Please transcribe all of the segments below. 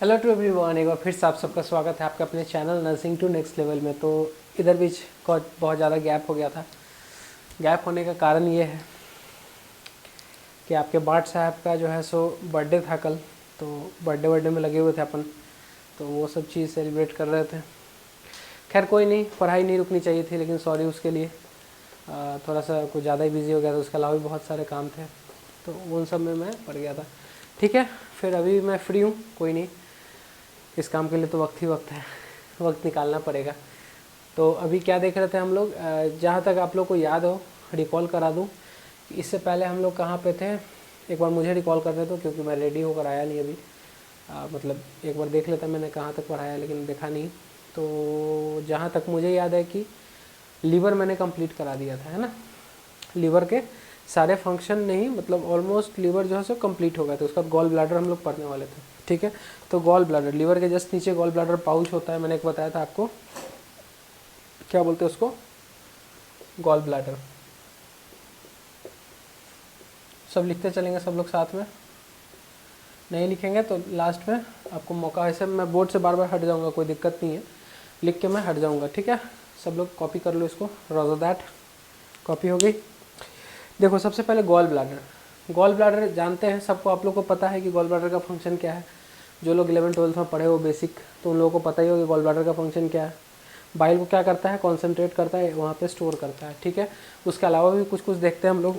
Hello to everyone, एक बार फिर से आप सबका स्वागत है आपका अपने channel nursing to next level में। तो इधर बीच बहुत ज़्यादा गैप हो गया था। गैप होने का कारण ये है कि आपके बाट साहब का जो है सो बर्थडे था कल। तो बर्थडे में लगे हुए थे अपन, तो वो सब चीज़ सेलिब्रेट कर रहे थे। खैर कोई नहीं, पढ़ाई नहीं रुकनी चाहिए थी, लेकिन सॉरी उसके लिए। थोड़ा सा कुछ ज़्यादा ही बिजी हो गया था, उसके अलावा भी बहुत सारे काम थे, तो उन सब में मैं पड़ गया था। ठीक है, फिर अभी मैं फ्री हूँ, कोई नहीं। इस काम के लिए तो वक्त ही वक्त है, वक्त निकालना पड़ेगा। तो अभी क्या देख रहे थे हम लोग, जहाँ तक आप लोग को याद हो, रिकॉल करा दूँ कि इससे पहले हम लोग कहाँ पे थे। एक बार मुझे रिकॉल कर दे दो, क्योंकि मैं रेडी होकर आया नहीं अभी। मतलब एक बार देख लेता मैंने कहाँ तक पढ़ाया, लेकिन देखा नहीं। तो जहाँ तक मुझे याद है कि लीवर मैंने कंप्लीट करा दिया था, है ना। लीवर के सारे फंक्शन नहीं, मतलब ऑलमोस्ट लीवर जो है सो कंप्लीट हो गया था। उसका गॉल ब्लैडर हम लोग पढ़ने वाले थे, ठीक है। तो गॉल ब्लैडर, लीवर के जस्ट नीचे गॉल ब्लैडर पाउच होता है, मैंने एक बताया था आपको, क्या बोलते हैं उसको, गॉल ब्लैडर। सब लिखते चलेंगे सब लोग साथ में, नहीं लिखेंगे तो लास्ट में आपको मौका। ऐसे मैं बोर्ड से बार बार हट जाऊंगा, कोई दिक्कत नहीं है, लिख के मैं हट जाऊंगा, ठीक है। सब लोग कॉपी कर लो इसको, रोजर दैट। कॉपी हो गई। देखो सबसे पहले गॉल ब्लैडर। गॉल ब्लैडर जानते हैं सबको, आप लोग को पता है कि गॉल ब्लैडर का फंक्शन क्या है। जो लोग 11th-12th में पढ़े हो बेसिक, तो उन लोगों को पता ही होगा गॉल ब्लैडर का फंक्शन क्या है। बाइल को क्या करता है, कॉन्सेंट्रेट करता है, वहाँ पे स्टोर करता है, ठीक है। उसके अलावा भी कुछ कुछ देखते हैं हम लोग।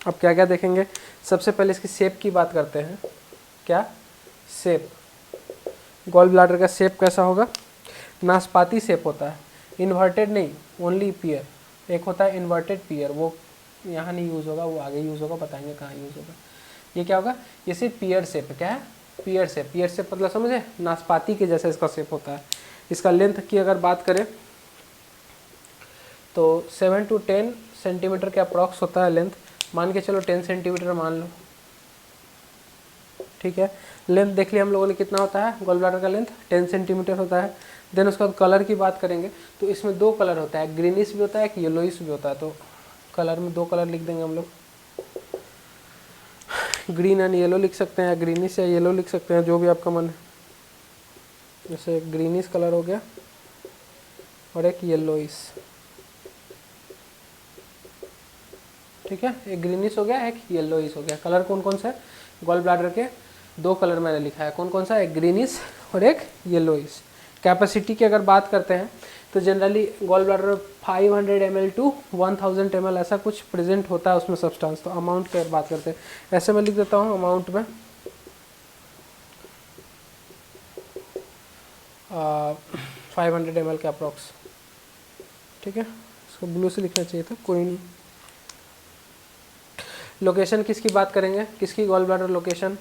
अब क्या क्या देखेंगे, सबसे पहले इसकी शेप की बात करते हैं। क्या शेप, गॉल ब्लैडर का शेप कैसा होगा, नाशपाती शेप होता है। इन्वर्टेड नहीं, ओनली पियर। एक होता है इन्वर्टेड पियर, वो यहाँ नहीं यूज़ होगा, वो आगे यूज़ होगा, बताएंगे कहाँ यूज़ होगा। ये क्या होगा, ये सिर्फ पियर शेप है। क्या है, पियर शेप। पियर शेप मतलब समझे, नाशपाती के जैसा इसका शेप होता है। इसका लेंथ की अगर बात करें तो 7 to 10 सेंटीमीटर के अप्रॉक्स होता है लेंथ। मान के चलो 10 सेंटीमीटर मान लो, ठीक है। लेंथ देख लिया हम लोगों ने कितना होता है, गॉल ब्लैडर का लेंथ 10 सेंटीमीटर होता है। देन उसके बाद कलर की बात करेंगे तो इसमें दो कलर होता है, ग्रीनिश भी होता है, एक येलोइश भी होता है। तो कलर में दो कलर लिख देंगे हम लोग, ग्रीन एंड येलो लिख सकते हैं, या ग्रीनिश या येलो लिख सकते हैं, जो भी आपका मन है। जैसे ग्रीनिश कलर हो गया और एक येलोइश, ठीक है। एक ग्रीनिश हो गया, एक येलोइश हो गया। कलर कौन कौन सा है, गॉल ब्लैडर के दो कलर मैंने लिखा है, कौन कौन सा, एक ग्रीनिश और एक येलोइश। कैपेसिटी की अगर बात करते हैं तो generally gall bladder 500 ml to 1000 ml ऐसा कुछ प्रेजेंट होता है उसमें सब्सटेंस। तो अमाउंट की बात करते हैं, ऐसे मैं लिख देता हूँ अमाउंट में 500 ml के अप्रॉक्स, ठीक है। इसको ब्लू से लिखना चाहिए था, कोई नहीं। लोकेशन किसकी बात करेंगे, किसकी गॉल ब्लैडर लोकेशन,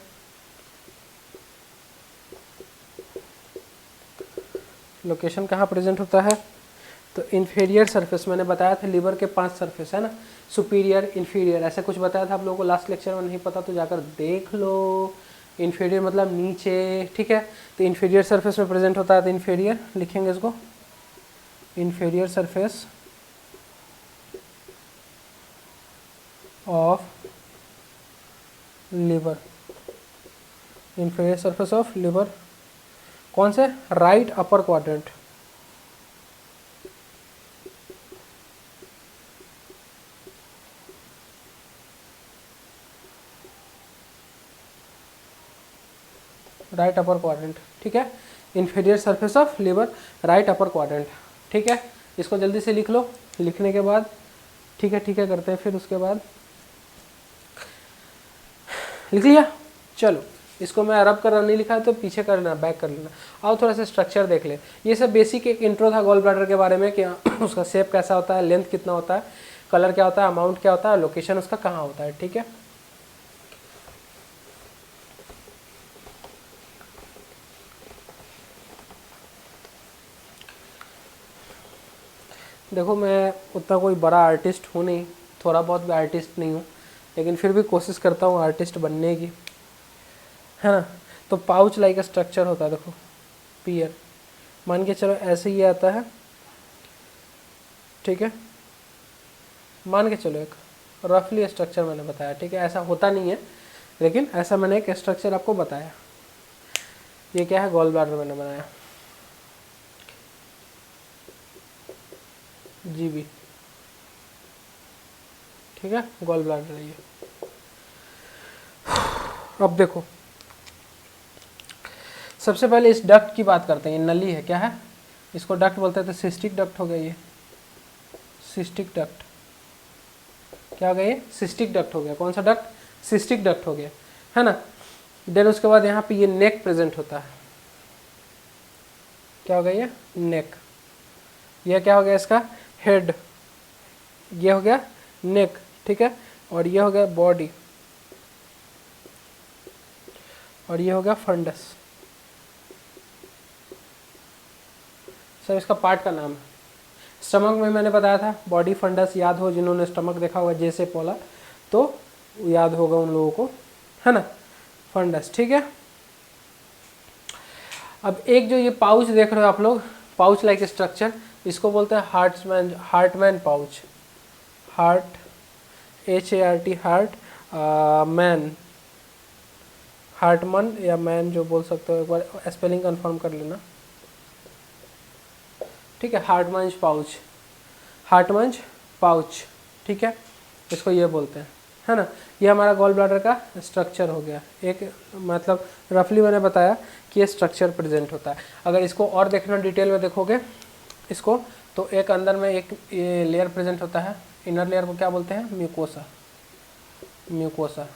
लोकेशन कहाँ प्रेजेंट होता है, तो इन्फीरियर सरफेस। मैंने बताया था लीवर के 5 सरफेस है ना, सुपीरियर, इन्फीरियर, ऐसा कुछ बताया था आप लोगों को लास्ट लेक्चर में। नहीं पता तो जाकर देख लो। इन्फीरियर मतलब नीचे, ठीक है। तो इन्फीरियर सरफेस में प्रेजेंट होता है, तो इन्फीरियर लिखेंगे इसको, inferior surface of liver, inferior surface of liver. कौन से, right upper quadrant, right upper quadrant, ठीक है। Inferior surface of liver, right upper quadrant, ठीक है। इसको जल्दी से लिख लो। लिखने के बाद ठीक है करते हैं, फिर उसके बाद लिख लिया। चलो इसको मैं अरब कर नहीं लिखा है तो पीछे कर लेना, बैक कर लेना। आओ थोड़ा सा स्ट्रक्चर देख ले। ये सब बेसिक एक इंट्रो था गॉल ब्लैडर के बारे में कि उसका शेप कैसा होता है, लेंथ कितना होता है, कलर क्या होता है, अमाउंट क्या होता है, लोकेशन उसका कहाँ होता है, ठीक है। देखो मैं उतना कोई बड़ा आर्टिस्ट हूँ नहीं, थोड़ा बहुत भी आर्टिस्ट नहीं हूँ, लेकिन फिर भी कोशिश करता हूँ आर्टिस्ट बनने की, है ना। तो पाउच लाइक स्ट्रक्चर होता है, देखो पियर, मान के चलो ऐसे ही आता है, ठीक है। मान के चलो एक रफली स्ट्रक्चर मैंने बताया, ठीक है। ऐसा होता नहीं है, लेकिन ऐसा मैंने एक स्ट्रक्चर आपको बताया। ये क्या है, गॉल ब्लैडर मैंने बनाया, जीबी, ठीक है, गॉल ब्लैडर है ये। अब देखो, सबसे पहले इस डक्ट की बात करते हैं। ये नली है, क्या है, इसको डक्ट बोलते हैं, तो सिस्टिक डक्ट हो गया ये, सिस्टिक डक्ट, क्या हो गया ये, सिस्टिक डक्ट हो गया। कौन सा डक्ट, सिस्टिक डक्ट हो गया, है ना। देन उसके बाद यहाँ पे ये नेक प्रेजेंट होता है, क्या हो गया ये, नेक। ये क्या हो गया इसका, हेड, ये हो गया नेक, ठीक है, और ये हो गया बॉडी, और ये हो गया फंडस। सब इसका पार्ट का नाम है। स्टमक में मैंने बताया था बॉडी, फंडस, याद हो जिन्होंने स्टमक देखा हुआ जैसे पोला, तो याद होगा उन लोगों को, है ना, फंडस, ठीक है। अब एक जो ये पाउच देख रहे हो आप लोग, पाउच लाइक स्ट्रक्चर, इसको बोलते हैं Hartmann pouch, Hart, HART, Hart, man, Hartmann या मैन जो बोल सकते हो, एक बार स्पेलिंग कंफर्म कर लेना, ठीक है। हार्टमंच पाउच, हार्टमंच पाउच, ठीक है, इसको ये बोलते हैं, है ना। ये हमारा गॉल ब्लैडर का स्ट्रक्चर हो गया। एक मतलब रफली मैंने बताया कि ये स्ट्रक्चर प्रेजेंट होता है। अगर इसको और देखना डिटेल में देखोगे इसको, तो एक अंदर में एक ये लेयर प्रेजेंट होता है, इनर लेयर को क्या बोलते हैं, mucosa, mucosa.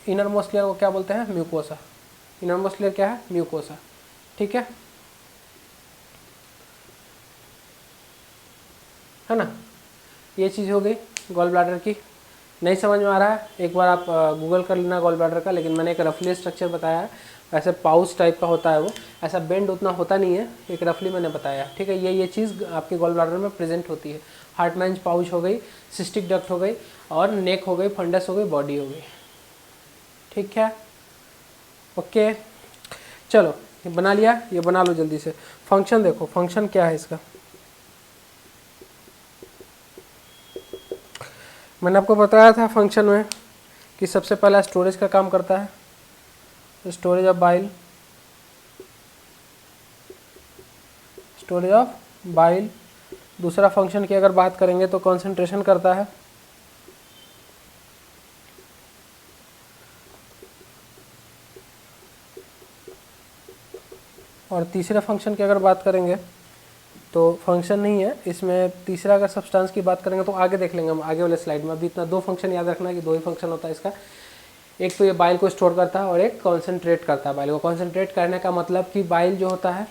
Inner most layer को क्या बोलते हैं, म्यूकोसा। इनर मोस्ट लेयर क्या है, म्यूकोसा, ठीक है ना। ये चीज़ हो गई गॉल ब्लैडर की। नहीं समझ में आ रहा है, एक बार आप गूगल कर लेना गॉल ब्लैडर का, लेकिन मैंने एक रफली स्ट्रक्चर बताया है, ऐसे पाउच टाइप का होता है वो, ऐसा बेंड उतना होता नहीं है, एक रफली मैंने बताया, ठीक है। ये चीज़ आपके गॉल ब्लैडर में प्रेजेंट होती है। हार्टमैन पाउच हो गई, सिस्टिक डक्ट हो गई, और नेक हो गई, फंडस हो गई, बॉडी हो गई, ठीक है, ओके। चलो ये बना लिया, ये बना लो जल्दी से। फंक्शन देखो, फंक्शन क्या है इसका, मैंने आपको बताया था फंक्शन में कि सबसे पहला स्टोरेज का काम करता है, storage of bile, storage of bile. दूसरा फंक्शन की अगर बात करेंगे तो कंसंट्रेशन करता है, और तीसरे फंक्शन की अगर बात करेंगे तो फंक्शन नहीं है इसमें, तीसरा अगर सब्सटेंस की बात करेंगे तो आगे देख लेंगे हम आगे वाले स्लाइड में। अभी इतना दो फंक्शन याद रखना कि दो ही फंक्शन होता है इसका, एक तो ये बाइल को स्टोर करता है और एक कॉन्सेंट्रेट करता है बाइल को। कॉन्सेंट्रेट करने का मतलब कि बाइल जो होता है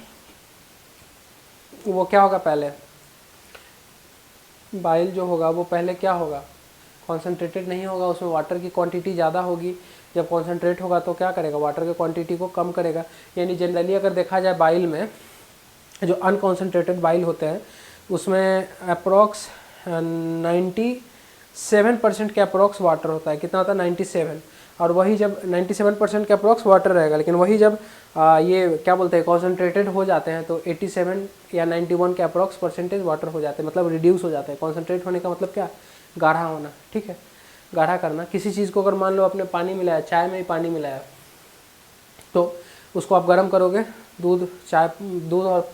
वो क्या होगा, पहले बाइल जो होगा वो पहले क्या होगा, कॉन्सेंट्रेटेड नहीं होगा, उसमें वाटर की क्वांटिटी ज़्यादा होगी। जब कॉन्सेंट्रेट होगा तो क्या करेगा, वाटर की क्वांटिटी को कम करेगा। यानी जनरली अगर देखा जाए बाइल में, जो अनकॉन्सेंट्रेटेड बाइल होते हैं उसमें अप्रॉक्स 97% के अप्रॉक्स वाटर होता है। कितना होता है, 97। और वही जब 97% के अप्रॉक्स वाटर रहेगा, लेकिन वही जब ये क्या बोलते हैं कॉन्सेंट्रेटेड हो जाते हैं तो 87 या 91 के अप्रॉक्स परसेंटेज वाटर हो जाते हैं, मतलब रिड्यूस हो जाते हैं। कॉन्सेंट्रेट होने का मतलब क्या, गाढ़ा होना, ठीक है, गाढ़ा करना। किसी चीज़ को अगर मान लो आपने पानी मिलाया, चाय में ही पानी मिलाया, तो उसको आप गर्म करोगे, दूध और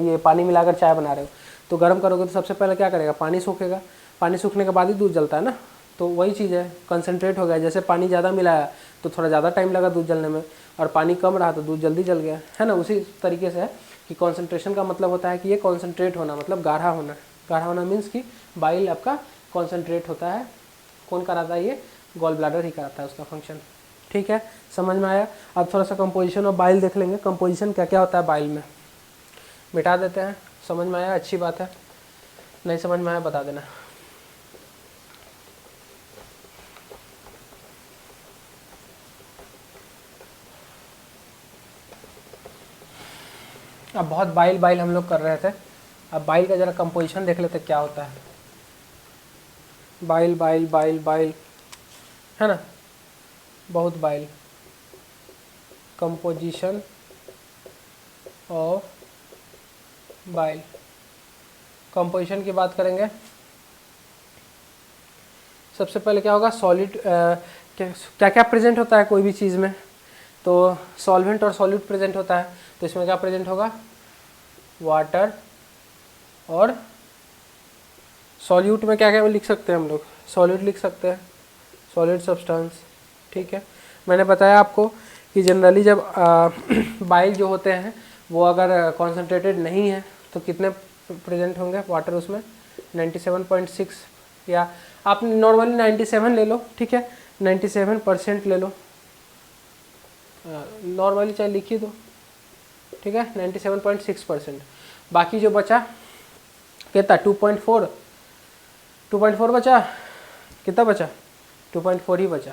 ये पानी मिलाकर चाय बना रहे हो, तो गर्म करोगे तो सबसे पहले क्या करेगा, पानी सूखेगा, पानी सूखने के बाद ही दूध जलता है ना। तो वही चीज़ है, कंसंट्रेट हो गया। जैसे पानी ज़्यादा मिलाया तो थोड़ा ज़्यादा टाइम लगा दूध जलने में, और पानी कम रहा तो दूध जल्दी जल गया, है ना। उसी तरीके से है कि कॉन्सेंट्रेशन का मतलब होता है कि ये कॉन्सेंट्रेट होना, मतलब गाढ़ा होना। गाढ़ा होना मीन्स कि बाइल आपका कॉन्सेंट्रेट होता है। कौन कराता है, ये गॉल ब्लैडर ही कराता है उसका फंक्शन, ठीक है, समझ में आया। अब थोड़ा सा कंपोजिशन ऑफ बाइल देख लेंगे, कंपोजिशन क्या क्या होता है बाइल में, मिटा देते हैं। समझ में आया, अच्छी बात है, नहीं समझ में आया बता देना। अब बहुत बाइल बाइल हम लोग कर रहे थे, अब बाइल का जरा कंपोजिशन देख लेते क्या होता है। बाइल बाइल बाइल बाइल, है ना, बहुत bile. Composition of bile, composition की बात करेंगे, सबसे पहले क्या होगा, सॉलिड क्या क्या प्रेजेंट होता है कोई भी चीज़ में, तो सॉल्वेंट और सॉल्यूट प्रेजेंट होता है, तो इसमें क्या प्रेजेंट होगा, वाटर और सॉल्यूट में क्या क्या लिख सकते हैं हम लोग, सॉलिड लिख सकते हैं, सॉलिड सब्सटेंस। ठीक है, मैंने बताया आपको कि जनरली जब बाइल जो होते हैं वो अगर कॉन्सेंट्रेटेड नहीं है तो कितने प्रेजेंट होंगे वाटर उसमें, 97.6, या आप नॉर्मली 97 ले लो, ठीक है, 97% ले लो, नॉर्मली चाहे लिखिए दो, ठीक है, 97.6%। बाकी जो बचा कितना, 2.4 बचा, कितना बचा, 2.4 ही बचा।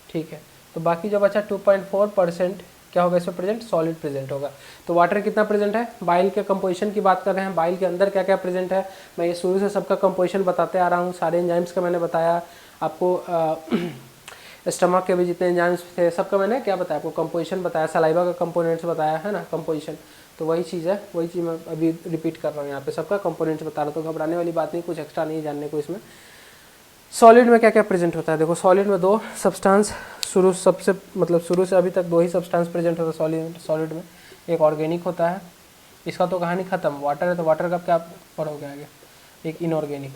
ठीक है, तो बाकी जो बचा 2.4% क्या होगा इसमें प्रेजेंट, सॉलिड प्रेजेंट होगा। तो वाटर कितना प्रेजेंट है, बाइल के कंपोजिशन की बात कर रहे हैं, बाइल के अंदर क्या क्या प्रेजेंट है, मैं ये शुरू से सबका कंपोजिशन बताते आ रहा हूँ, सारे एंजाइम्स का मैंने बताया आपको, स्टमक के भी जितने एंजाइम्स थे सबका मैंने क्या बताया आपको, कंपोजिशन बताया, सलाइवा का कंपोनेंट्स बताया है ना, कंपोजिशन। तो वही चीज़ है, वही चीज़ मैं अभी रिपीट कर रहा हूँ यहाँ पे, सबका कंपोनेंट्स बता रहा हूँ, तो घबराने वाली बात नहीं, कुछ एक्स्ट्रा नहीं जानने को इसमें। सॉलिड में क्या क्या प्रेजेंट होता है, देखो सॉलिड में दो सब्सटेंस, शुरू सबसे मतलब शुरू से अभी तक दो ही सब्सटेंस प्रेजेंट होता है सॉलिड में, एक ऑर्गेनिक होता है, इसका तो कहानी खत्म, वाटर है तो वाटर का क्या पढ़ोगे आगे, एक इनऑर्गेनिक।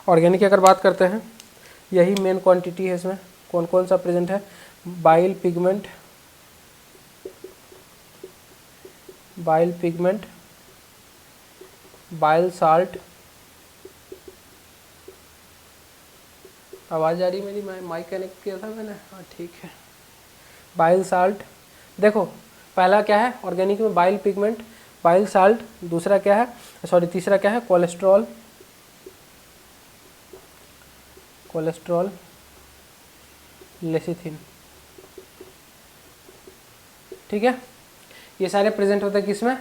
ऑर्गेनिक की अगर बात करते हैं, यही मेन क्वांटिटी है इसमें, कौन कौन सा प्रेजेंट है, bile pigment, bile pigment, bile salt, आवाज़ आ रही मेरी, मैं माइक कनेक्ट किया था मैंने, हाँ ठीक है, बाइल साल्ट। देखो पहला क्या है ऑर्गेनिक में, बाइल पिगमेंट, बाइल साल्ट, दूसरा क्या है, सॉरी तीसरा क्या है, कोलेस्ट्रॉल, कोलेस्ट्रॉल, लेसिथिन। ठीक है, ये सारे प्रेजेंट होते हैं किसमें,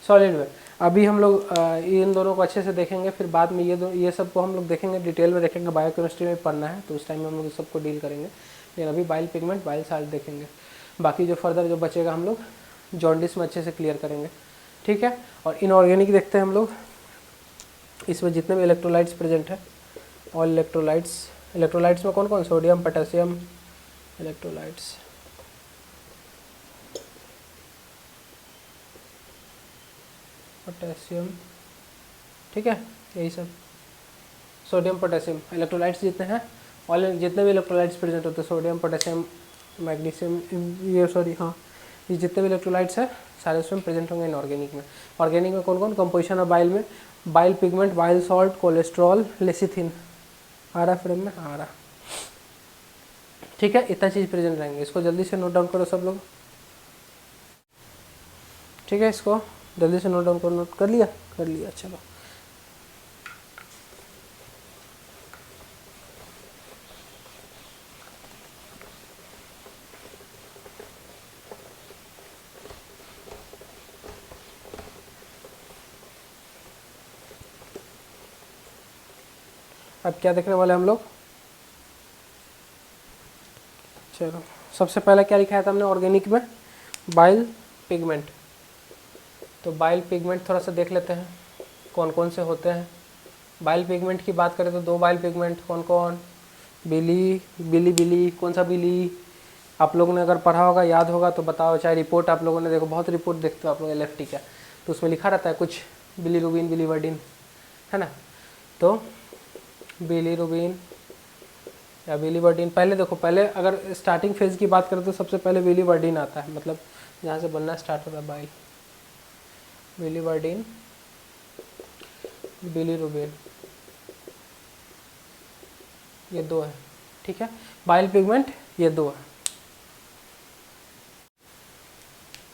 सॉलिड में। अभी हम लोग इन दोनों को अच्छे से देखेंगे, फिर बाद में ये सब को हम लोग देखेंगे, डिटेल में देखेंगे, बायोकेमिस्ट्री में पढ़ना है तो उस टाइम में हम लोग इस सबको डील करेंगे, लेकिन अभी बाइल पिगमेंट, बाइल साल्ट देखेंगे, बाकी जो फर्दर जो बचेगा हम लोग जॉन्डिस में अच्छे से क्लियर करेंगे। ठीक है, और इनऑर्गेनिक देखते हैं हम लोग, इसमें जितने भी इलेक्ट्रोलाइट्स प्रेजेंट है, ऑल इलेक्ट्रोलाइट्स, इलेक्ट्रोलाइट्स में कौन कौन, सोडियम, पोटेशियम, इलेक्ट्रोलाइट्स, पोटेशियम, ठीक है, यही सब सोडियम पोटेशियम इलेक्ट्रोलाइट्स जितने हैं, ऑल जितने भी इलेक्ट्रोलाइट्स प्रेजेंट होते हैं, सोडियम पोटेशियम मैग्नीशियम, ये सॉरी हाँ, ये जितने भी इलेक्ट्रोलाइट्स हैं सारे उसमें प्रेजेंट होंगे इनऑर्गेनिक में। ऑर्गेनिक में कौन कौन, कंपोजिशन ऑफ बाइल में, bile pigment, bile salt, cholesterol, lecithin, आ रहा फ्रेम में, आ रहा, ठीक है, इतना चीज़ प्रेजेंट रहेंगे, इसको जल्दी से नोट डाउन करो सब लोग। ठीक है, इसको जल्दी से नोट डाउन करो, नोट कर लिया, कर लिया, चलो। अब क्या देखने वाले हम लोग, चलो सबसे पहले क्या लिखा था हमने ऑर्गेनिक में, बाइल पिगमेंट। तो बाइल पिगमेंट थोड़ा सा देख लेते हैं कौन कौन से होते हैं। बाइल पिगमेंट की बात करें तो दो बाइल पिगमेंट, कौन कौन, बिली, बिली बिली, कौन सा बिली, आप लोगों ने अगर पढ़ा होगा याद होगा तो बताओ, चाहे रिपोर्ट आप लोगों ने देखो, बहुत रिपोर्ट देखते हो आप लोग LFT का, तो उसमें लिखा रहता है कुछ बिलीरुबिन, बिलीवर्डिन, है ना, तो बिलीरुबिन या बिलीवर्डिन, पहले देखो, पहले अगर स्टार्टिंग फेज की बात करें तो सबसे पहले बिलीवर्डिन आता है, मतलब जहाँ से बनना स्टार्ट होता है बाइल, बिलीवर्डिन, बिलीरुबिन, ये दो है, ठीक है, बाइल पिगमेंट ये दो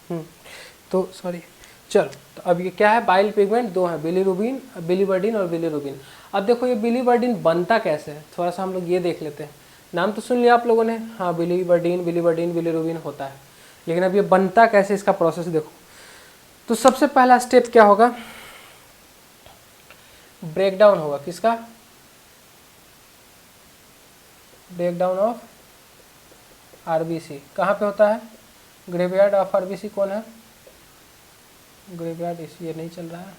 है। तो सॉरी, चलो, तो अब ये क्या है, बाइल पिगमेंट दो है, बिलीरुबिन, बिलीवर्डिन और बिलीरुबिन। अब देखो ये बिलीवर्डिन बनता कैसे है, थोड़ा सा हम लोग ये देख लेते हैं। नाम तो सुन लिया आप लोगों ने, हाँ बिलीवर्डिन, बिलीवर्डिन, बिलीरुबिन होता है, लेकिन अब ये बनता कैसे, इसका प्रोसेस देखो। तो सबसे पहला स्टेप क्या होगा, ब्रेकडाउन होगा, किसका, ब्रेकडाउन ऑफ RBC। कहाँ पे होता है, ग्रेवयार्ड ऑफ RBC कौन है, ग्रेवयार्ड, ये नहीं चल रहा है,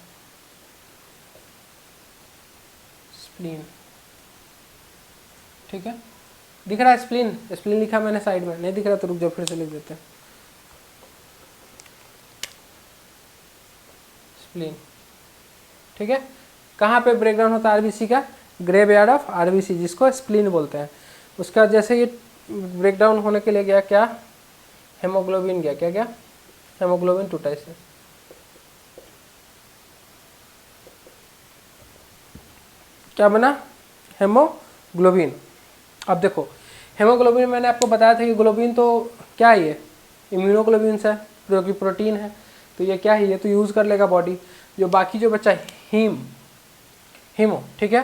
स्प्लीन, ठीक है, दिख रहा है स्प्लीन, स्प्लीन लिखा मैंने साइड में, नहीं दिख रहा तो रुक जाओ फिर से लिख देते हैं। स्प्लीन, ठीक है। कहाँ पे ब्रेकडाउन होता है आरबीसी का? ग्रेव यार्ड ऑफ आरबीसी, जिसको स्प्लीन बोलते हैं। उसका जैसे ये ब्रेकडाउन होने के लिए गया क्या? हेमोग्लोबिन गया, क्या गया? हेमोग्लोबिन टूटा इससे, क्या बना? हेमोग्लोबिन। अब देखो हेमोग्लोबिन मैंने आपको बताया था कि ग्लोबिन तो क्या है, ये इम्यूनोग्लोबिन है जो कि प्रोटीन है, तो ये क्या है, ये तो यूज़ कर लेगा बॉडी। जो बाकी जो बचा हीमो, ठीक है,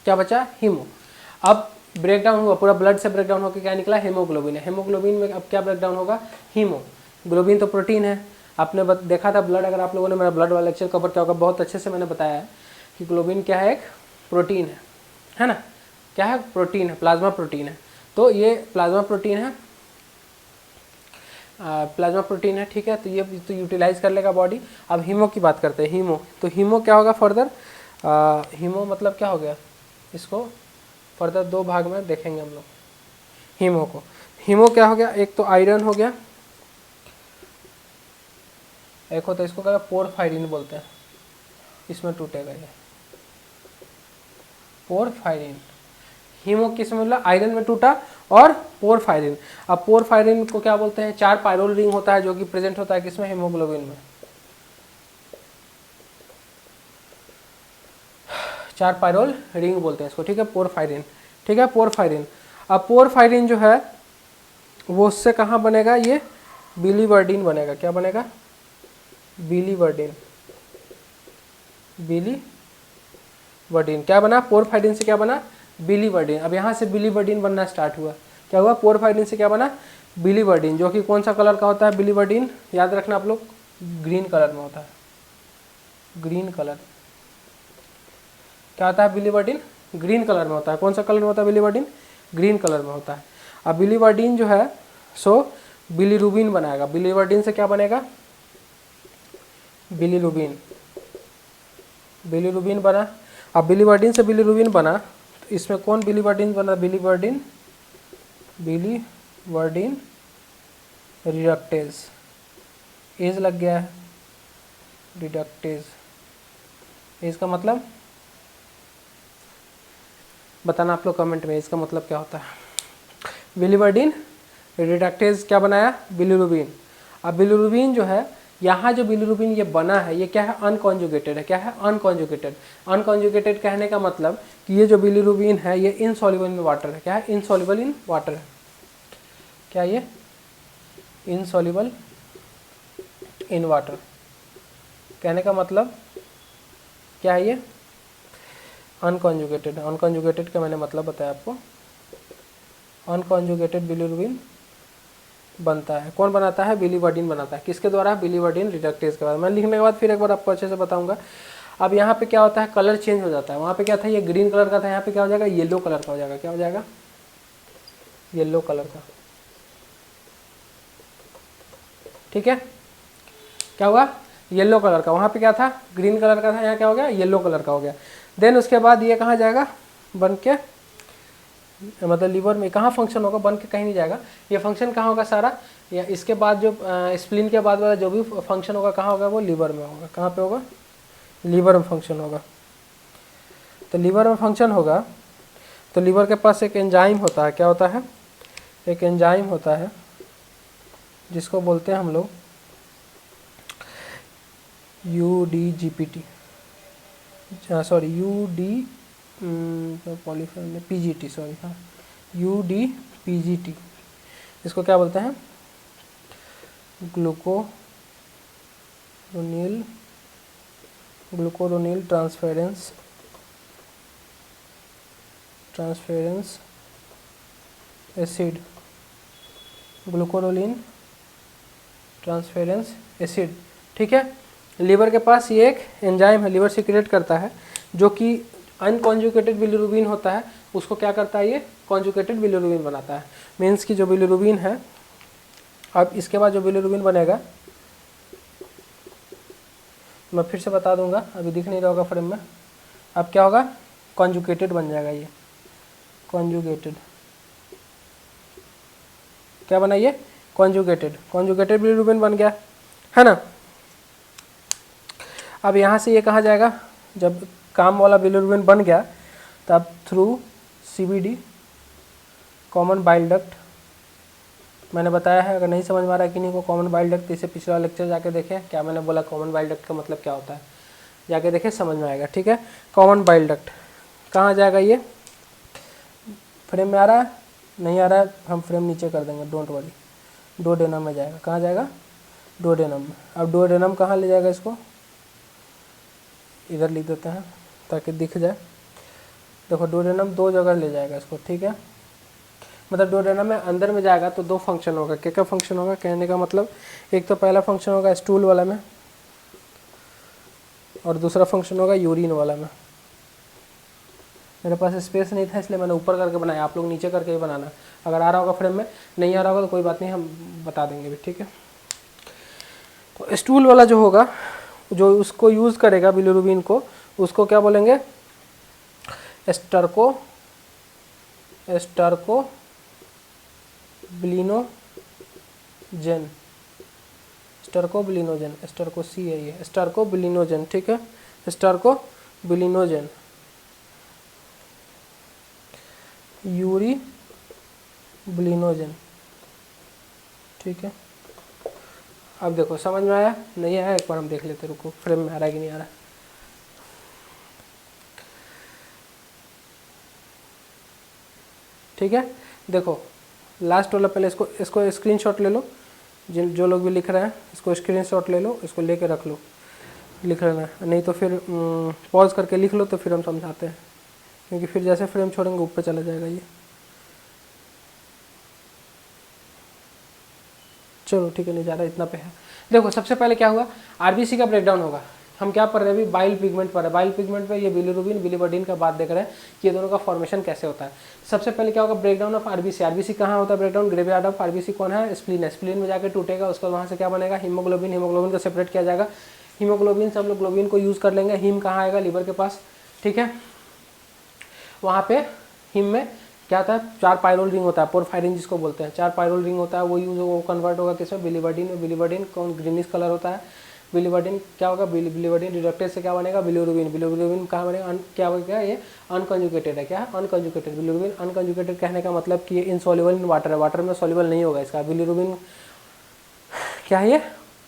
क्या बचा? हीमो। अब ब्रेकडाउन हुआ पूरा, ब्लड से ब्रेकडाउन होकर क्या निकला? हेमोग्लोबिन है। हेमोग्लोबिन में अब क्या ब्रेकडाउन होगा? हीमो। ग्लोबिन तो प्रोटीन है, आपने देखा था ब्लड, अगर आप लोगों ने मेरा ब्लड वाला लेक्चर कवर किया होगा, बहुत अच्छे से मैंने बताया है कि ग्लोबिन क्या है? एक प्रोटीन है ना, क्या है? प्रोटीन है, प्लाज्मा प्रोटीन है। तो ये प्लाज्मा प्रोटीन है, प्लाज्मा प्रोटीन है, ठीक है। तो ये तो यूटिलाइज कर लेगा बॉडी। अब हीमो की बात करते हैं। हीमो, तो हीमो क्या होगा फर्दर? हीमो मतलब क्या हो गया? इसको फर्दर दो भाग में देखेंगे हम लोग हीमो को। हीमो क्या हो गया? एक तो आयरन हो गया, एक होता है इसको क्या पोरफायरिन बोलते हैं, इसमें टूटेगा ये पोरफायरिन। हीमो किस में मिला? आयरन में टूटा और पोरफायरिन। अब पोरफायरिन को क्या बोलते हैं? 4 पायरोल रिंग होता है जो कि प्रेजेंट होता है किसमें? हेमोग्लोबिन में। 4 पायरोल रिंग बोलते हैं इसको, ठीक है, पोरफायरिन, ठीक है, पोरफायरिन। अब पोरफायरिन जो है वो उससे कहाँ बनेगा? ये बिलीवर्डिन बनेगा। क्या बनेगा? बिलीवर्डिन। बिलीवर्डिन क्या बना? पोरफायरिन से क्या बना? बिलीवर्डिन। अब यहाँ से बिलीवर्डिन बनना स्टार्ट हुआ। क्या हुआ? पोरफायरिन से क्या बना? बिलीवर्डिन, जो कि कौन सा कलर का होता है? बिलीवर्डिन याद रखना आप लोग, ग्रीन कलर में होता है, ग्रीन कलर। क्या होता है? बिलीवर्डिन ग्रीन कलर में होता है। कौन सा कलर में होता है बिलीवर्डिन? ग्रीन कलर में होता है। अब बिलीवर्डिन जो है सो बिलीरुबिन बनाएगा। बिलीवर्डिन से क्या बनेगा? बिलीरुबिन, बिलीरुबिन बना। अब बिलीवर्डिन से बिलीरुबिन बना, तो इसमें कौन बिलीवर्डिन बना? बिलीवर्डिन रिडक्टेज, एज लग गया है, रिडक्टेज। इसका मतलब बताना आप लोग कमेंट में, इसका मतलब क्या होता है? बिलीवर्डिन रिडक्टेज क्या बनाया? बिलीरुबिन। अब बिलीरुबिन जो है, यहाँ जो बिलीरुबिन ये बना है, ये क्या है? अनकॉन्जुगेटेड है। क्या है? अनकॉन्जुगेटेड। अनकॉन्जुगेटेड कहने का मतलब कि ये जो बिलीरुबिन है ये इनसॉल्युबल इन वाटर है। क्या है? इनसॉल्युबल इन वाटर है। क्या ये? इनसॉल्युबल इन वाटर कहने का मतलब क्या है? ये अनकॉन्जुगेटेड। अनकॉन्जुगेटेड का मैंने मतलब बताया आपको। अनकॉन्जुगेटेड बिलीरुबिन बनता है, कौन बनाता है? बिलीवर्डिन बनाता है। किसके द्वारा? बिलीवर्डिन रिडक्टेज के बाद। मैं लिखने के बाद फिर एक बार आपको अच्छे से बताऊंगा। अब यहाँ पे क्या होता है? कलर चेंज हो जाता है। वहाँ पे क्या था? ये ग्रीन कलर का था, यहाँ पे क्या हो जाएगा? येलो कलर का हो जाएगा। क्या हो जाएगा? येलो कलर का, ठीक है। क्या हुआ? येलो कलर का। वहाँ पे क्या था? ग्रीन कलर का था, यहाँ क्या हो गया? येलो कलर का हो गया। देन उसके बाद ये कहाँ जाएगा? बन के, मतलब लीवर में कहाँ फंक्शन होगा? बन के कहीं नहीं जाएगा। ये फंक्शन कहाँ होगा सारा? या इसके बाद जो स्प्लीन के बाद वाला जो भी फंक्शन होगा कहाँ होगा? वो लीवर में होगा। कहाँ पे होगा? लीवर में फंक्शन होगा। तो लीवर में फंक्शन होगा तो लीवर के पास एक एंजाइम होता है। क्या होता है? एक एंजाइम होता है जिसको बोलते हैं हम लोग UDGPT, सॉरी पॉलीफर में PGT, सॉरी, हाँ, UDPGT। इसको क्या बोलते हैं? ग्लूकोरोनिल ट्रांसफेरेंस एसिड, ग्लूकोरोलिन ट्रांसफेरेंस एसिड, ठीक है। लीवर के पास ये एक एंजाइम है, लीवर सिक्रेट करता है, जो कि अनकॉन्जुगेटेड बिलीरुबिन होता है, उसको क्या करता है? ये कॉन्जुगेटेड बिलीरुबिन बनाता है। मीन्स कि जो बिलीरुबिन है, अब इसके बाद जो बिलीरुबिन बनेगा मैं फिर से बता दूंगा, अभी दिख नहीं रहा होगा फ्रेम में। अब क्या होगा? कॉन्जुगेटेड बन जाएगा ये, कॉन्जुगेटेड, क्या बना ये, कॉन्जुगेटेड बिलीरुबिन बन गया, है ना। अब यहाँ से ये कहाँ जाएगा, जब काम वाला बिलीरुबिन बन गया तब through CBD common bile duct, मैंने बताया है, अगर नहीं समझ में आ रहा है कि नहीं को कॉमन बाइल डक्ट, इसे पिछला लेक्चर जाके देखें, क्या मैंने बोला कॉमन बाइल डक्ट का मतलब क्या होता है, जाके देखें समझ में आएगा, ठीक है। कॉमन बाइल डक्ट कहाँ जाएगा, ये फ्रेम में आ रहा है, नहीं आ रहा है हम फ्रेम नीचे कर देंगे, डोंट वरी, डोडेनम में जाएगा, कहाँ जाएगा, डोडेनम में। अब डोडेनम कहाँ ले जाएगा, इसको इधर लिख देते हैं ताकि दिख जाए। देखो डोडेनम 2 जगह ले जाएगा इसको, ठीक है, मतलब डोडेनम में अंदर में जाएगा तो 2 फंक्शन होगा। क्या क्या फंक्शन होगा, कहने का मतलब एक तो पहला फंक्शन होगा स्टूल वाला में, और दूसरा फंक्शन होगा यूरिन वाला में। मेरे पास स्पेस नहीं था इसलिए मैंने ऊपर करके बनाया, आप लोग नीचे करके ही बनाना, अगर आ रहा होगा फ्रेम में, नहीं आ रहा होगा तो कोई बात नहीं, हम बता देंगे भी, ठीक है। तो स्टूल वाला जो होगा, जो उसको यूज़ करेगा बिलीरुबिन को, उसको क्या बोलेंगे, एस्टर्को बिलिनोजेन, एस्टर्को सी है ये, एस्टर्को बिलिनोजेन, ठीक है, एस्टर्को बिलिनोजेन, यूरी बिलिनोजेन, ठीक है। अब देखो समझ में आया, नहीं आया एक बार हम देख लेते, रुको फ्रेम में आ रहा है कि नहीं आ रहा। ठीक है, देखो लास्ट वाला पहले इसको स्क्रीनशॉट ले लो, जो लोग भी लिख रहे हैं इसको स्क्रीनशॉट ले लो, इसको लेके रख लो, लिख लेना, नहीं तो फिर पॉज करके लिख लो तो फिर हम समझाते हैं, क्योंकि फिर जैसे फ्रेम छोड़ेंगे ऊपर चला जाएगा ये। चलो ठीक है, नहीं जा रहा, इतना पे है। देखो सबसे पहले क्या हुआ, आरबीसी का ब्रेकडाउन होगा। हम क्या पढ़ रहे हैं अभी, बाइल पिगमेंट पर है, बाइल पिगमेंट पे ये बिलिरुबिन बिलिवर्डिन का बात देख रहे हैं कि ये दोनों का फॉर्मेशन कैसे होता है। सबसे पहले क्या होगा, ब्रेकडाउन ऑफ आरबीसी। आरबीसी कहाँ होता है ब्रेकडाउन, ग्रेवयार्ड ऑफ आरबीसी कौन है, स्प्लीन है, स्प्लीन में जाकर टूटेगा, उसके बाद वहाँ से क्या बनेगा, हीमोग्लोबिन, हीमोग्लोबिन को सेपरेट किया जाएगा, हीमोग्लोबिन से हम लोग ग्लोबिन को यूज़ कर लेंगे, हीम कहाँ आएगा, लीवर के पास, ठीक है। वहाँ पे हीम में क्या होता है, 4 पायरोल रिंग होता है, पोरफायरिन जिसको बोलते हैं, 4 पायरोल रिंग होता है, वो यूज वो कन्वर्ट होगा किसमें, बिलिवर्डिन में। बिलिवर्डिन कौन, ग्रीनिश कलर होता है, बिलिवर्डिन क्या होगा, बिलिवर्डिन रिडक्टेज से क्या बनेगा, बिलिरुबिन, बिलिरुबिन कहाँ बनेगा, क्या होगा, ये अनकंजुगेटेड है, क्या है, अनकंजुगेटेड। बिलिरुबिन अनकंजुगेटेड कहने का मतलब कि ये इनसॉल्युबल इन वाटर है, वाटर में सॉल्युबल नहीं होगा इसका। बिलिरुबिन क्या है, ये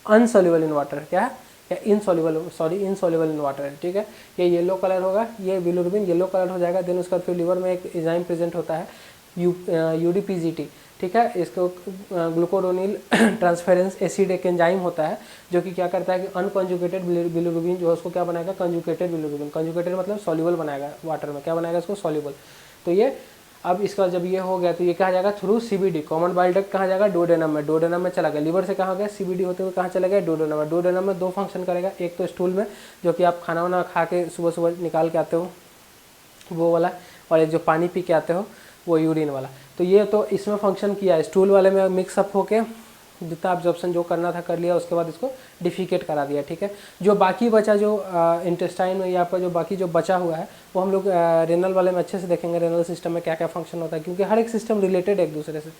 अनसॉल्युबल इन वाटर, क्या है, या इनसॉल्युबल इन वाटर है, ठीक है। ये येलो कलर होगा, ये बिलिरुबिन येलो कलर हो जाएगा। देन उसका फिर लिवर में एक एंजाइम प्रेजेंट होता है, यूडीपीजीटी, ठीक है। इसको ग्लूकोडोनिल ट्रांसफेरेंस एसिड एक एंजाइम होता है जो कि क्या करता है कि अनकंजुगेटेड बिलिरुबिन जो है उसको क्या बनाएगा, कंजुगेटेड बिलिरुबिन। कंजुगेटेड मतलब सॉल्युबल बनाएगा वाटर में, क्या बनाएगा इसको, सॉल्युबल। तो ये अब इसका जब ये हो गया तो ये कहाँ जाएगा, through CBD, common bile duct कहाँ जाएगा, डोडेनम में, डोडेनम में चला गया। लीवर से कहाँ गया, सीबीडी होते हुए कहाँ चला गया, डोडेनम में। डोडेनम में 2 फंक्शन करेगा, एक तो स्टूल में जो कि आप खाना वाना खा के सुबह सुबह निकाल के आते हो वो वाला, और एक जो पानी पी के आते हो वो यूरिन वाला। तो ये तो इसमें फंक्शन किया, स्टूल वाले में मिक्सअप होके जितना ऑब्जॉर्प्शन जो करना था कर लिया, उसके बाद इसको डिफिकेट करा दिया, ठीक है। जो बाकी बचा, जो इंटेस्टाइन में या पर जो बाकी जो बचा हुआ है वो हम लोग रेनल वाले में अच्छे से देखेंगे, रेनल सिस्टम में क्या क्या फंक्शन होता है, क्योंकि हर एक सिस्टम रिलेटेड है एक दूसरे से,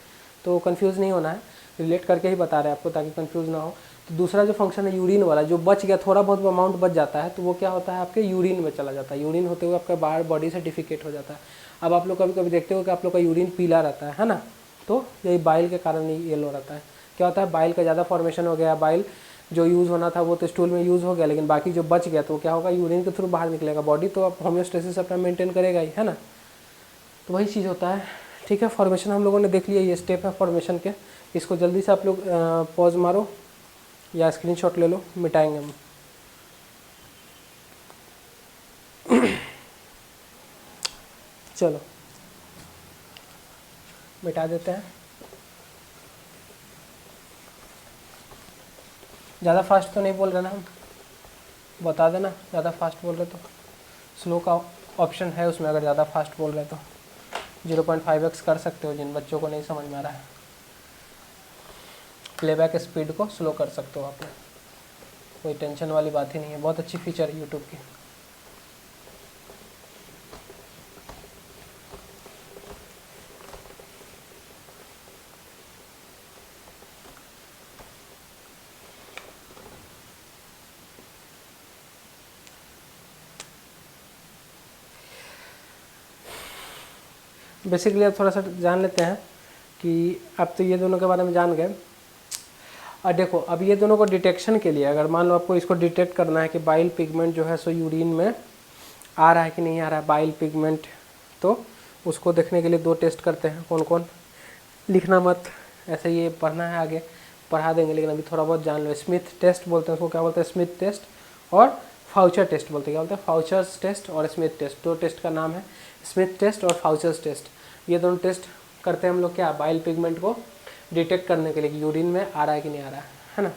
तो कन्फ्यूज़ नहीं होना है, रिलेट करके ही बता रहे हैं आपको ताकि कन्फ्यूज़ ना हो। तो दूसरा जो फंक्शन है यूरिन वाला, जो बच गया थोड़ा बहुत अमाउंट बच जाता है तो वो क्या होता है, आपके यूरिन में चला जाता है, यूरिन होते हुए आपका बाहर बॉडी से डिफिकेट हो जाता है। अब आप लोग कभी कभी देखते हो कि आप लोग का यूरिन पीला रहता है ना, तो यही बाइल के कारण ही येलो रहता है। क्या होता है, बाइल का ज़्यादा फॉर्मेशन हो गया, बाइल जो यूज़ होना था वो तो स्टूल में यूज़ हो गया, लेकिन बाकी जो बच गया तो क्या होगा, यूरिन के थ्रू बाहर निकलेगा। बॉडी तो अब होम्योस्टेसिस अपना मेंटेन करेगा ही, है ना, तो वही चीज़ होता है, ठीक है। फॉर्मेशन हम लोगों ने देख लिया, ये स्टेप है फॉर्मेशन के। इसको जल्दी से आप लोग पॉज मारो या स्क्रीनशॉट ले लो, मिटाएंगे हम। चलो मिटा देते हैं। ज़्यादा फास्ट तो नहीं बोल रहे ना हम, बता देना ज़्यादा फास्ट बोल रहे तो। स्लो का ऑप्शन है उसमें, अगर ज़्यादा फास्ट बोल रहे तो 0.5x कर सकते हो, जिन बच्चों को नहीं समझ में आ रहा है। प्लेबैक स्पीड को स्लो कर सकते हो आप, कोई टेंशन वाली बात ही नहीं है, बहुत अच्छी फीचर है यूट्यूब की। बेसिकली अब थोड़ा सा जान लेते हैं कि अब तो ये दोनों के बारे में जान गए। और देखो अब ये दोनों को डिटेक्शन के लिए, अगर मान लो आपको इसको डिटेक्ट करना है कि बाइल पिगमेंट जो है सो यूरिन में आ रहा है कि नहीं आ रहा है बाइल पिगमेंट, तो उसको देखने के लिए 2 टेस्ट करते हैं। कौन कौन, लिखना मत, ऐसे ये पढ़ना है, आगे पढ़ा देंगे, लेकिन अभी थोड़ा बहुत जान लो। स्मिथ टेस्ट बोलते हैं उसको, क्या बोलते हैं, स्मिथ टेस्ट, और फाउचर टेस्ट बोलते हैं, क्या बोलते हैं, फाउचर्स टेस्ट और स्मिथ टेस्ट। 2 टेस्ट का नाम है, स्मिथ टेस्ट और फाउचर्स टेस्ट। ये दोनों टेस्ट करते हैं हम लोग क्या, बाइल पिगमेंट को डिटेक्ट करने के लिए कि यूरिन में आ रहा है कि नहीं आ रहा है ना।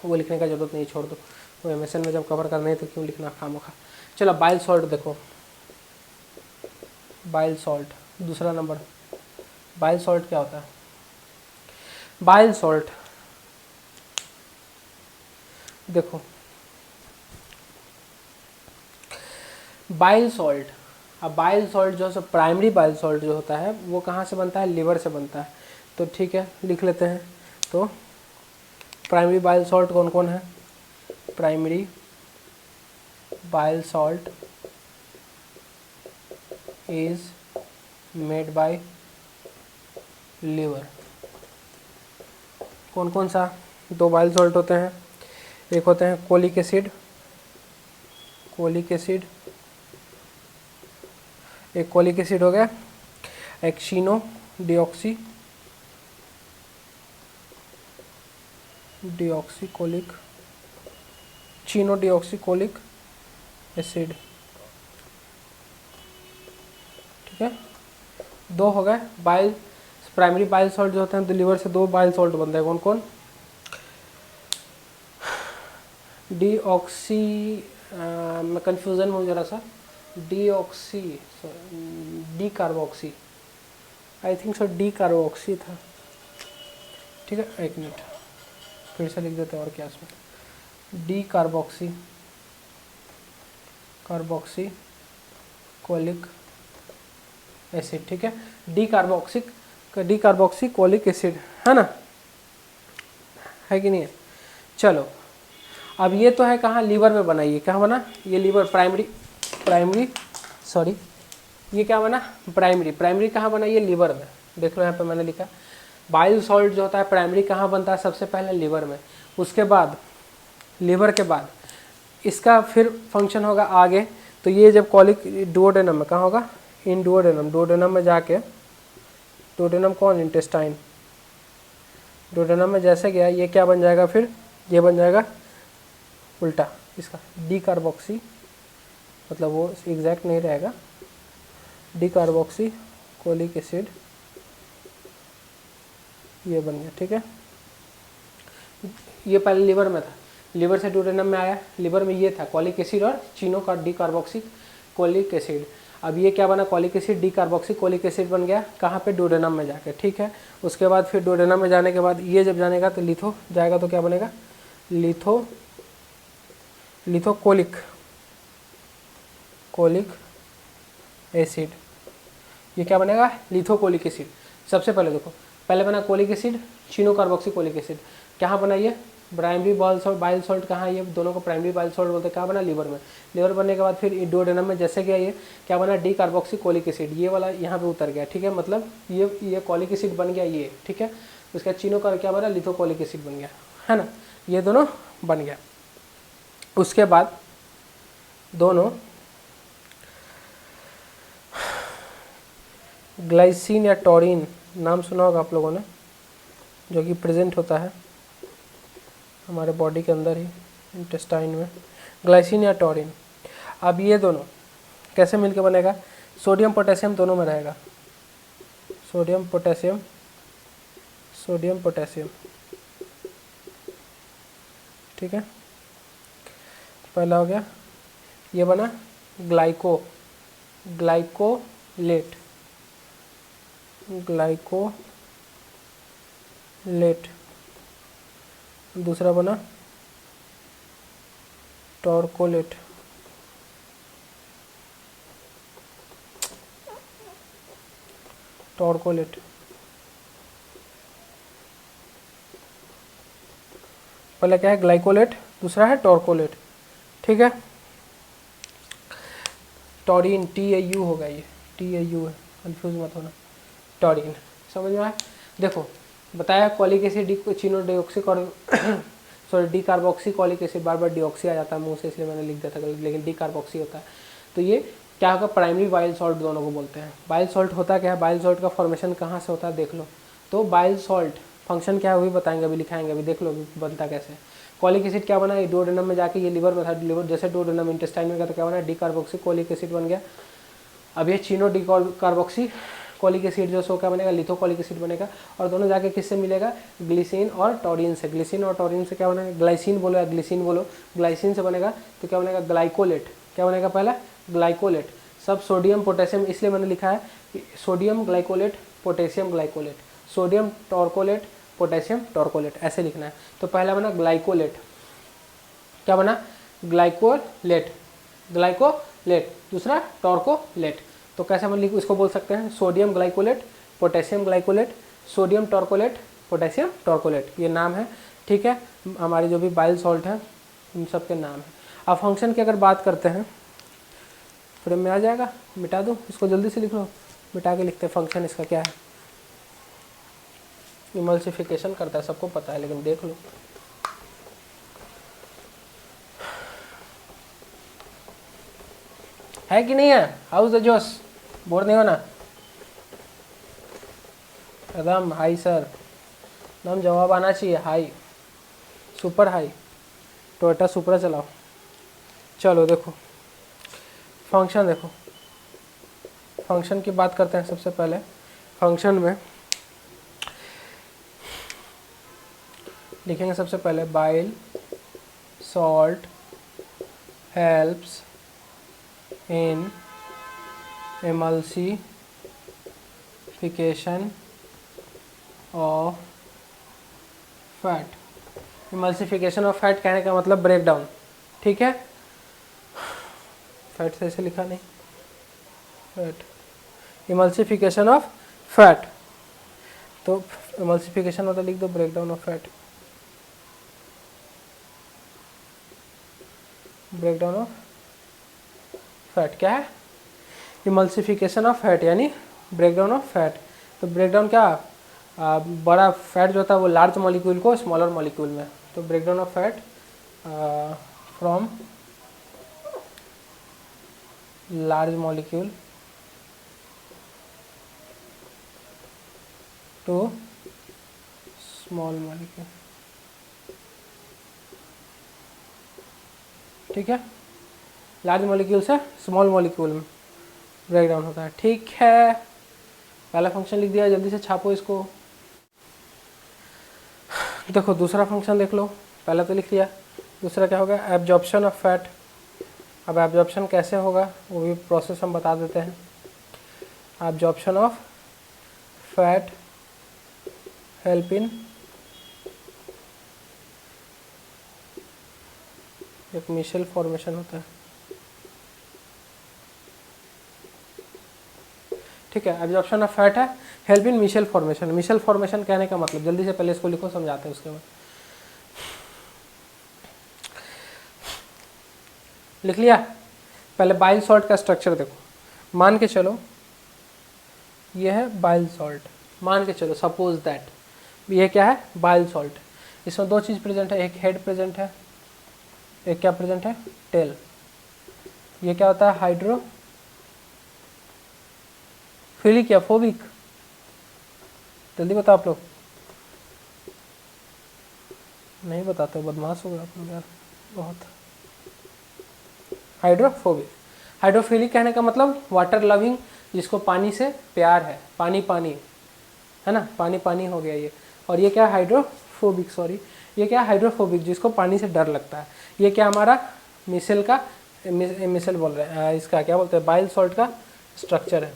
वो लिखने का जरूरत नहीं, छोड़ दो, वो एमएसएन में जब कवर करना है तो क्यों लिखना खामोखा। चलो बाइल सॉल्ट देखो, बाइल सॉल्ट दूसरा नंबर। बाइल सॉल्ट क्या होता है, बाइल सॉल्ट देखो, बाइल सॉल्ट, अब बाइल सॉल्ट जो है प्राइमरी बाइल सॉल्ट जो होता है वो कहाँ से बनता है, लिवर से बनता है। तो ठीक है लिख लेते हैं। तो प्राइमरी बाइल सॉल्ट कौन कौन है, primary bile salt is made by liver. कौन कौन सा, 2 बाइल सॉल्ट होते हैं, एक होते हैं कोलिक एसिड, कोलिक एसिड, एक कोलिक एसिड हो गया, एक शीनो डिऑक्सी, डिऑक्सीकोलिक, चीनो डिऑक्सीकोलिक एसिड, ठीक है। 2 हो गए बाइल, प्राइमरी बाइल सॉल्ट जो होते हैं तो लिवर से 2 बाइल सॉल्ट बनते हैं। कौन कौन, डीऑक्सी, मैं कन्फ्यूज़न में हूँ जरा सा, deoxy, D carboxy, I think so D carboxy था, ठीक है। एक मिनट फिर से लिख देते हैं, और क्या इसमें, D carboxy, carboxy colic acid, ठीक है। डी कार्बोक्सी कोलिक एसिड है ना, है कि नहीं है। चलो अब ये तो है कहाँ, लीवर में बना, ये क्या बना, ये लीवर प्राइमरी सॉरी, ये क्या बना, प्राइमरी कहाँ बना, ये लीवर में। देख लो यहाँ पे मैंने लिखा बाइल सॉल्ट जो होता है प्राइमरी कहाँ बनता है, सबसे पहले लीवर में, उसके बाद लीवर के बाद इसका फिर फंक्शन होगा आगे। तो ये जब कॉलिक डुओडेनम में, कहाँ होगा, इन डुओडेनम, डुओडेनम में जाके, डुओडेनम कौन, इंटेस्टाइन, डुओडेनम में जैसे गया ये क्या बन जाएगा, फिर ये बन जाएगा उल्टा इसका, डी कार्बोक्सी, मतलब वो एग्जैक्ट नहीं रहेगा, डी कार्बोक्सी कोलिक एसिड, ये बन गया, ठीक है। ये पहले लिवर में था, लिवर से डुओडेनम में आया, लिवर में ये था कॉलिक एसिड और चीनो का डी कार्बोक्सी कोलिक एसिड। अब ये क्या बना, colic acid D carboxy colic acid बन गया, कहाँ पे, डुओडेनम में जाके, ठीक है। उसके बाद फिर डुओडेनम में जाने के बाद ये जब जानेगा तो लिथो जाएगा, तो क्या बनेगा, लिथोकोलिक कोलिक एसिड, ये क्या बनेगा, लिथोकोलिक एसिड। सबसे पहले देखो, पहले बना colic acid, Chino carboxy colic acid, कहाँ बना ये, प्राइमरी बाइल सॉल्ट कहाँ है, ये दोनों को प्राइमरी बाइल सॉल्ट बोलते हैं, कहाँ बना, लिवर में। लिवर बनने के बाद फिर डुओडेनम में जैसे गया, ये क्या बना, डी कार्बोक्सी कोलिक एसिड, ये वाला यहाँ पे उतर गया, ठीक है। मतलब ये कोलिक एसिड बन गया ये, ठीक है। उसका चीनो का क्या बना, लिथोकोलिक एसिड बन गया, है ना, ये दोनों बन गया। उसके बाद दोनों ग्लाइसिन या टॉरिन, नाम सुना होगा आप लोगों ने, जो कि प्रेजेंट होता है हमारे बॉडी के अंदर ही, इंटेस्टाइन में, ग्लाइसिन या टॉरिन। अब ये दोनों कैसे मिलके बनेगा, सोडियम पोटेशियम दोनों में रहेगा, सोडियम पोटेशियम, सोडियम पोटेशियम, ठीक है। पहला हो गया, ये बना ग्लाइकोलेट, ग्लाइकोलेट। दूसरा बना टॉर्कोलेट, टॉर्कोलेट। पहला क्या है, ग्लाइकोलेट, दूसरा है टॉर्कोलेट, ठीक है। टॉरिन TAU होगा, ये TAU है, कंफ्यूज मत होना, टॉरिन। समझ में आया? देखो बताया cholic acid cheno deoxy sorry D carboxy cholic acid, बार बार डिऑक्सी आ जाता है मुंह से इसलिए मैंने लिख दिया था गलत, लेकिन डी कार्बोक्सी होता है। तो ये क्या होगा, प्राइमरी बाइल सॉल्ट दोनों को बोलते हैं। बाइल सॉल्ट होता क्या है, बाइल सॉल्ट का फॉर्मेशन कहाँ से होता है देख लो। तो बाइल सॉल्ट फंक्शन क्या है वही बताएंगे, अभी लिखाएंगे, अभी देख लो अभी बनता कैसे। कॉलिक एसिड क्या बना, डुओडेनम में जाके ये लिवर में था, लिवर जैसे डुओडेनम इंटेस्टाइन में गया तो क्या बना, डी कार्बोक्सी कॉलिक एसिड बन गया। अब ये Chino D carboxy cholic acid जो सो क्या बनेगा, लिथोकॉलिक एसिड बनेगा। और दोनों जाके किससे मिलेगा, ग्लिसिन और टॉरिन से। ग्लिसिन और टॉरिन से क्या बनेगा, ग्लाइसिन बोलो या ग्लिसिन बोलो, ग्लाइसिन से बनेगा तो क्या बनेगा, ग्लाइकोलेट। क्या बनेगा पहला, ग्लाइकोलेट। सब सोडियम पोटेशियम, इसलिए मैंने लिखा है कि sodium glycolate potassium glycolate, sodium taurocholate potassium taurocholate, ऐसे लिखना है। तो पहला बना ग्लाइकोलेट, क्या बना, ग्लाइकोलेट, ग्लाइकोलेट। दूसरा टॉर्कोलेट। तो कैसे हम लिख इसको बोल सकते हैं, sodium glycolate potassium glycolate, sodium taurocholate potassium taurocholate, ये नाम है। ठीक है, हमारे जो भी बाइल सॉल्ट है इन सब के नाम है। अब फंक्शन की अगर बात करते हैं, फ्रेम में आ जाएगा, मिटा दो इसको, जल्दी से लिख लो, मिटा के लिखते हैं फंक्शन इसका क्या है। इमल्सिफिकेशन करता है सबको पता है, लेकिन देख लो। है कि नहीं है, हाउस द जोश, बोर नहीं होना, एकदम हाई सर, एकदम जवाब आना चाहिए हाई, सुपर हाई, टोयोटा सुपरा चलाओ। चलो देखो फंक्शन, देखो फंक्शन की बात करते हैं। सबसे पहले फंक्शन में लिखेंगे सबसे पहले, bile salt helps in emulsification of fat. Emulsification of fat कहने का मतलब ब्रेक डाउन। ठीक है, फैट से ऐसे लिखा नहीं, फैट, इमल्सिफिकेशन ऑफ फैट। तो इमल्सिफिकेशन होता लिख दो, break down of fat, break down of fat क्या है, इमल्सिफिकेशन ऑफ फैट यानी ब्रेक डाउन ऑफ फैट। तो ब्रेक डाउन क्या, बड़ा फैट जो होता है वो लार्ज मॉलिक्यूल को स्मॉलर मॉलिक्यूल में, तो break down of fat from large molecule to small molecule. ठीक है, लार्ज मॉलिक्यूल से स्मॉल मॉलिक्यूल में ब्रेक डाउन होता है। ठीक है, पहला फंक्शन लिख दिया, जल्दी से छापो इसको। देखो दूसरा फंक्शन देख लो, पहला तो लिख लिया, दूसरा क्या होगा, एब्जॉर्प्शन ऑफ फैट। अब एब्जॉर्प्शन कैसे होगा वो भी प्रोसेस हम बता देते हैं। Absorption of fat help in, एक मिशेल फॉर्मेशन होता है। ठीक है, एब्जॉर्प्शन ऑफ फैट है, help in micelle formation. Micelle formation कहने का मतलब, जल्दी से पहले इसको लिखो, समझाते हैं उसके बाद। लिख लिया, पहले बाइल सॉल्ट का स्ट्रक्चर देखो, मान के चलो ये है बाइल सॉल्ट, मान के चलो सपोज दैट ये क्या है, बाइल सॉल्ट। इसमें दो चीज़ प्रेजेंट है, एक हेड प्रेजेंट है, एक क्या प्रेजेंट है, टेल। ये क्या होता है, हाइड्रोफिलिक या फोबिक, जल्दी बताओ आप लोग, नहीं बताते, बदमाश हो गए आप लोग यार बहुत। हाइड्रोफोबिक, हाइड्रोफिलिक कहने का मतलब वाटर लविंग, जिसको पानी से प्यार है, पानी पानी है ना, पानी पानी हो गया ये। और ये क्या, हाइड्रोफोबिक, सॉरी ये क्या, हाइड्रोफोबिक, जिसको पानी से डर लगता है। ये क्या हमारा मिशेल का, मिशेल बोल रहे हैं, इसका क्या बोलते हैं, बाइल सॉल्ट का स्ट्रक्चर है।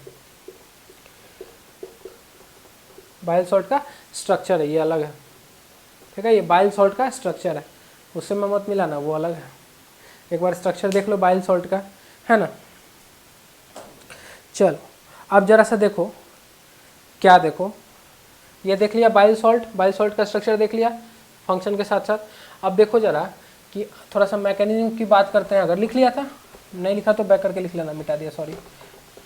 बाइल सॉल्ट का स्ट्रक्चर है, ये अलग है। ठीक है, ये बाइल सॉल्ट का स्ट्रक्चर है, उससे मैं मत मिलाना, वो अलग है। एक बार स्ट्रक्चर देख लो बाइल सॉल्ट का, है ना। चलो अब जरा सा देखो, क्या देखो, ये देख लिया बाइल सॉल्ट का स्ट्रक्चर देख लिया फंक्शन के साथ साथ। अब देखो जरा कि थोड़ा सा मैकेनिज्म की बात करते हैं। अगर लिख लिया था, नहीं लिखा तो बैक करके लिख लेना, मिटा दिया सॉरी।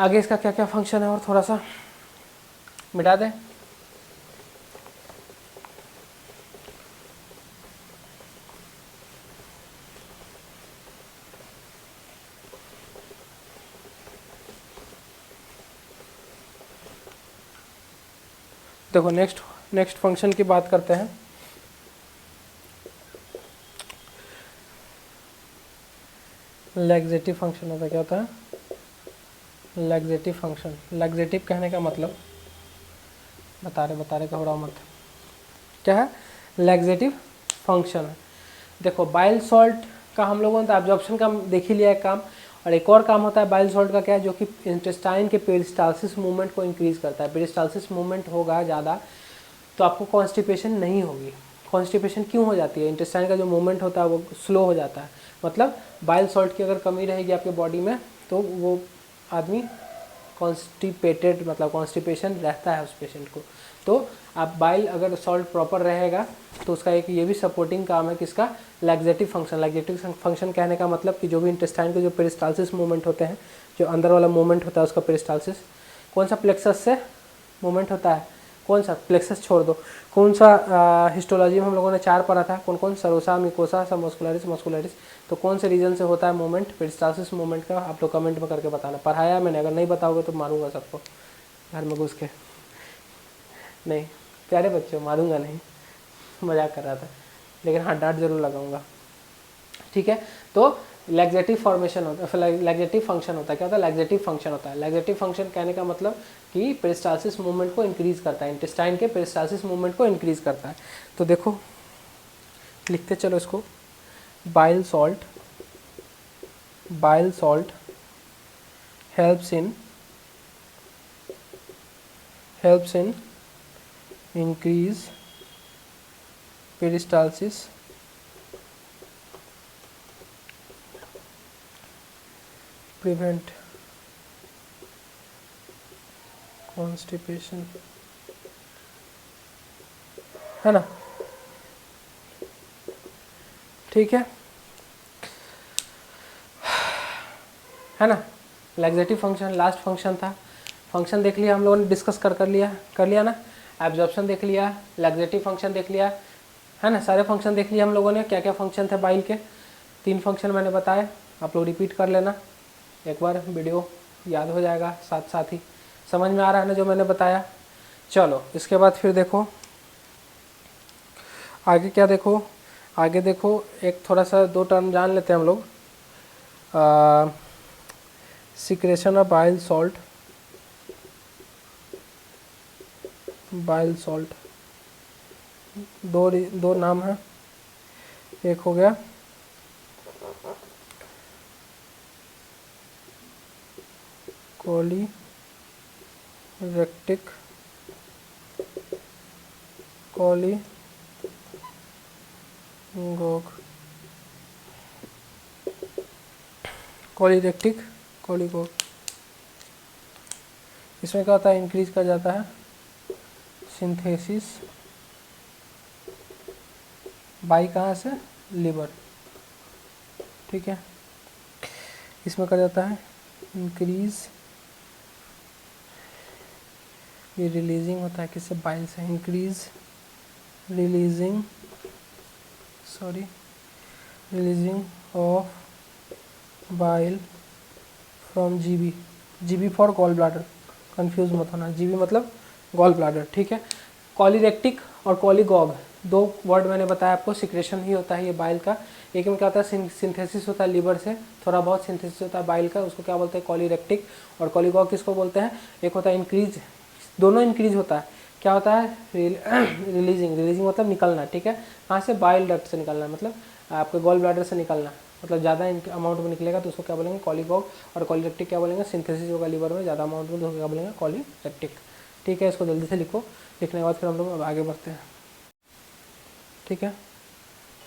आगे इसका क्या क्या फंक्शन है और थोड़ा सा मिटा दें। देखो नेक्स्ट फंक्शन की बात करते हैं। लैक्सेटिव फंक्शन होता है, क्या होता है लैक्सेटिव फंक्शन। लैक्सेटिव कहने का मतलब बता रहे घबराओ मत, क्या है लैक्सेटिव फंक्शन है। देखो बाइल सॉल्ट का हम लोगों ने तो एब्जॉर्प्शन का देख ही लिया है काम, और एक और काम होता है बाइल सॉल्ट का, क्या है, जो कि इंटेस्टाइन के पेरिस्टालसिस मूवमेंट को इंक्रीज करता है। पेरिस्टालसिस मूवमेंट होगा ज़्यादा तो आपको कॉन्स्टिपेशन नहीं होगी। कॉन्स्टिपेशन क्यों हो जाती है? इंटेस्टाइन का जो मूवमेंट होता है वो स्लो हो जाता है। मतलब बाइल सॉल्ट की अगर कमी रहेगी आपके बॉडी में तो वो आदमी कॉन्स्टिपेटेड, मतलब कॉन्स्टिपेशन रहता है उस पेशेंट को। तो आप बाइल अगर सॉल्ट प्रॉपर रहेगा तो उसका एक ये भी सपोर्टिंग काम है किसका, लैक्सेटिव फंक्शन। लैक्सेटिव फंक्शन कहने का मतलब कि जो भी इंटेस्टाइन के जो पेरिस्टालसिस मूवमेंट होते हैं, जो अंदर वाला मूवमेंट होता है उसका पेरिस्टालसिस, कौन सा प्लेक्सस से मूवमेंट होता है, कौन सा प्लेक्सस छोड़ दो, कौन सा हिस्टोलॉजी में हम लोगों ने 4 पढ़ा था, कौन कौन सरोसा, मिकोसा, सबमस्कुलरिस, मस्कुलरिस, तो कौन से रीजन से होता है मूवमेंट, पेरिस्टालसिस मूवमेंट का, आप लोग कमेंट में करके बताना। पढ़ाया मैंने, अगर नहीं बताओगे तो मारूंगा सबको घर में घुस के। नहीं प्यारे बच्चों, मारूंगा नहीं, मजाक कर रहा था, लेकिन हाँ डांट जरूर लगाऊंगा, ठीक है। तो लैक्सेटिव फॉर्मेशन होता है, लैक्सेटिव फंक्शन होता है। क्या होता है? लैक्सेटिव फंक्शन होता है। लैक्सेटिव फंक्शन कहने का मतलब कि पेरिस्टालसिस मूवमेंट को इंक्रीज करता है, इंटेस्टाइन के पेरिस्टालसिस मूवमेंट को इंक्रीज करता है। तो देखो लिखते चलो इसको, bile salt helps in increase peristalsis, prevent constipation, है ना, ठीक है ना। लैक्सेटिव फंक्शन लास्ट फंक्शन था। फंक्शन देख लिया हम लोगों ने, डिस्कस कर लिया ना। एब्जॉर्प्शन देख लिया, लैक्सेटिव फंक्शन देख लिया, है ना। सारे फंक्शन देख लिए हम लोगों ने, क्या क्या फंक्शन थे बाइल के। 3 फंक्शन मैंने बताए, आप लोग रिपीट कर लेना एक बार, वीडियो याद हो जाएगा साथ साथ ही। समझ में आ रहा है ना जो मैंने बताया। चलो इसके बाद फिर देखो आगे क्या, देखो आगे देखो, एक थोड़ा सा 2 टर्म जान लेते हैं हम लोग। सिक्रेशन ऑफ बाइल सॉल्ट, दो नाम है। एक हो गया कोलिरेक्टिक कॉलीगोग। इसमें क्या होता है, इंक्रीज कर जाता है सिंथेसिस बाई कहाँ से, लिवर, ठीक है। इसमें कर जाता है इंक्रीज, ये रिलीजिंग होता है किससे, बाइल से, increase releasing of bile from GB for gall bladder, confuse मत होना, जीबी मतलब गॉल ब्लाडर, ठीक है। कॉलीरेक्टिक और कॉलीगॉग 2 वर्ड मैंने बताया आपको, सिक्रेशन ही होता है ये बाइल का। एक में क्या होता है, सिंथेसिस होता है लिवर से, थोड़ा बहुत सिंथेसिस होता है बाइल का, उसको क्या बोलते हैं, कॉलीरेक्टिक। और कॉलीगॉग किसको बोलते हैं, एक होता है इंक्रीज, दोनों इंक्रीज होता है। क्या होता है, रिलीजिंग मतलब निकलना, ठीक है। कहाँ से, बाइल डक्ट से निकलना, मतलब आपके गॉल ब्लाडर से निकलना, मतलब ज़्यादा अमाउंट में निकलेगा तो उसको क्या बोलेंगे, कॉलीगॉग। और कॉलीरेक्टिक क्या बोलेंगे, सिंथेसिस होगा लिवर में ज़्यादा अमाउंट में तो क्या बोलेंगे, कॉलीरेक्टिक, ठीक है। इसको जल्दी से लिखो, लिखने के बाद फिर हम लोग अब आगे बढ़ते हैं, ठीक है।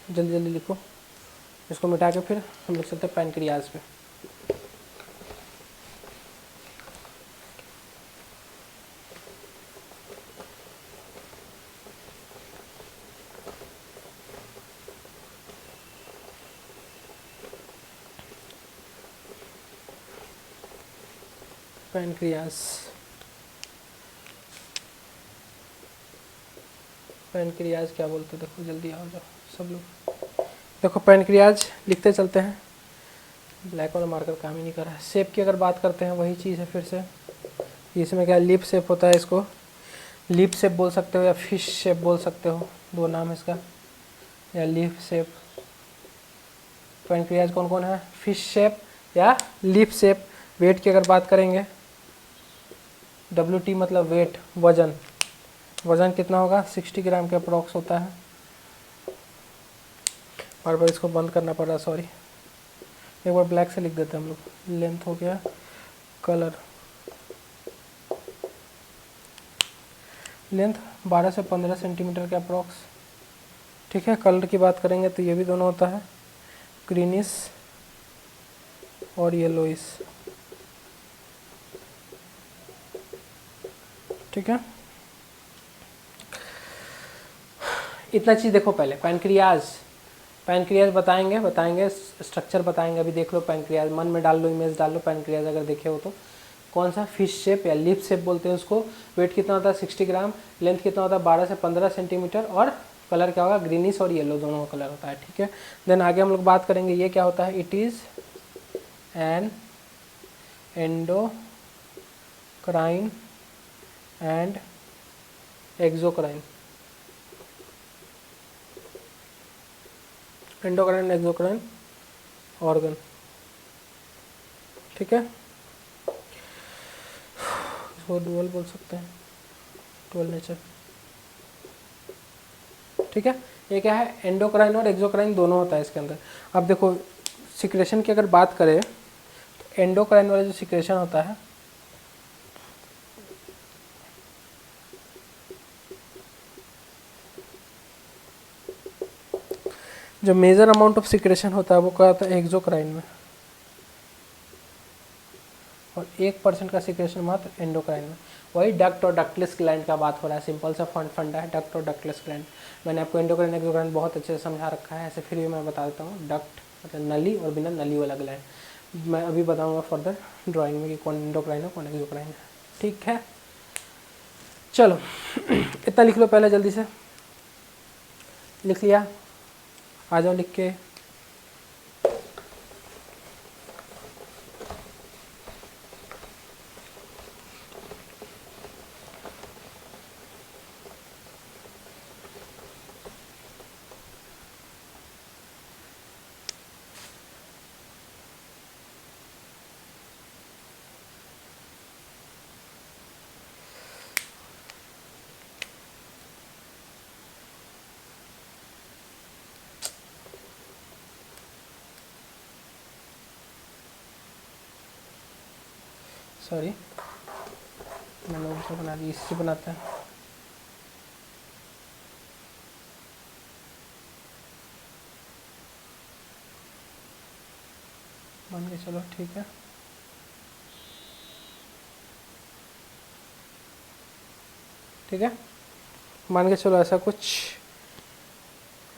जल्दी लिखो, इसको मिटा के फिर हम लोग चलते हैं पैनक्रियाज पे। पैनक्रियाज, पैनक्रियाज क्या बोलते हैं, देखो जल्दी आओ जाओ सब लोग। देखो पैनक्रियाज लिखते चलते हैं, ब्लैक वाला मार्कर काम ही नहीं कर रहा है। शेप की अगर बात करते हैं वही चीज़ है फिर से, इसमें क्या लिप शेप होता है, इसको लिप शेप बोल सकते हो या फिश शेप बोल सकते हो, दो नाम है इसका, या लिप शेप। पैनक्रियाज कौन कौन है, फिश शेप या लिप शेप। वेट की अगर बात करेंगे, WT मतलब वेट, वजन, वजन कितना होगा, 60 ग्राम के अप्रॉक्स होता है। बार बार इसको बंद करना पड़ रहा, सॉरी, एक बार ब्लैक से लिख देते हैं हम लोग। लेंथ हो गया, कलर, लेंथ 12 से 15 सेंटीमीटर के अप्रॉक्स, ठीक है। कलर की बात करेंगे तो ये भी दोनों होता है, ग्रीनिश और येलोइश, ठीक है। इतना चीज़ देखो पहले, पैनक्रियाज, पैनक्रियाज बताएंगे स्ट्रक्चर बताएंगे। अभी देख लो पैनक्रियाज, मन में डाल लो, इमेज डाल लो पैनक्रियाज अगर देखे हो तो। कौन सा, फिश शेप या लिप शेप बोलते हैं उसको। वेट कितना होता है 60 ग्राम, लेंथ कितना होता है 12 से 15 सेंटीमीटर, और कलर क्या होगा, ग्रीनिश और येलो दोनों का कलर होता है, ठीक है। देन आगे हम लोग बात करेंगे ये क्या होता है, it is an endocrine and exocrine, endocrine exocrine organ, ठीक है। इसको डुअल बोल सकते हैं, डुअल नेचर, ठीक है। ये क्या है, एंडोक्राइन और एक्सोक्राइन दोनों होता है इसके अंदर। अब देखो सिक्रेशन की अगर बात करें तो एंडोक्राइन वाला जो सिक्रेशन होता है, जो मेजर अमाउंट ऑफ सिक्रेशन होता है वो क्या होता है, एक्सोक्राइन में, और 1% का सिक्रेशन मात्र एंडोक्राइन में। वही डक्ट और डक्टलेस ग्लैंड का बात हो रहा है, सिंपल सा फंडा है डक्ट और डक्टलेस ग्लैंड। मैंने आपको एंडोक्राइन एक्सोक्राइन बहुत अच्छे से समझा रखा है, ऐसे फिर भी मैं बता देता हूँ। डक्ट मतलब नली और बिना नली वाला ग्लैंड, मैं अभी बताऊँगा फर्दर ड्राइंग में कि कौन एंडोक्राइन है कौन एक्सोक्राइन है, ठीक है। चलो इतना लिख लो पहले, जल्दी से लिख लिया, आ जाओ लिख के। सॉरी मैंने उससे बना दी, इससे बनाते हैं। मान के चलो, ठीक है। ठीक है, मान के चलो ऐसा कुछ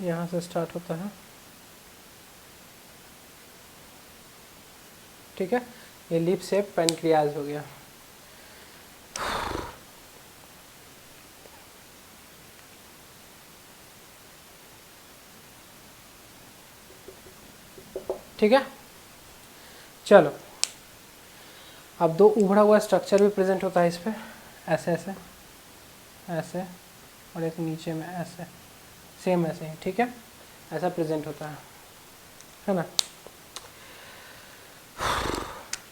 यहाँ से स्टार्ट होता है, ठीक है। ये लिप शेप पैनक्रियाज हो गया। ठीक है, चलो अब दो उभड़ा हुआ स्ट्रक्चर भी प्रेजेंट होता है इस पे, ऐसे ऐसे ऐसे, और एक नीचे में ऐसे, सेम ऐसे ही, ठीक है, ऐसा प्रेजेंट होता है ना।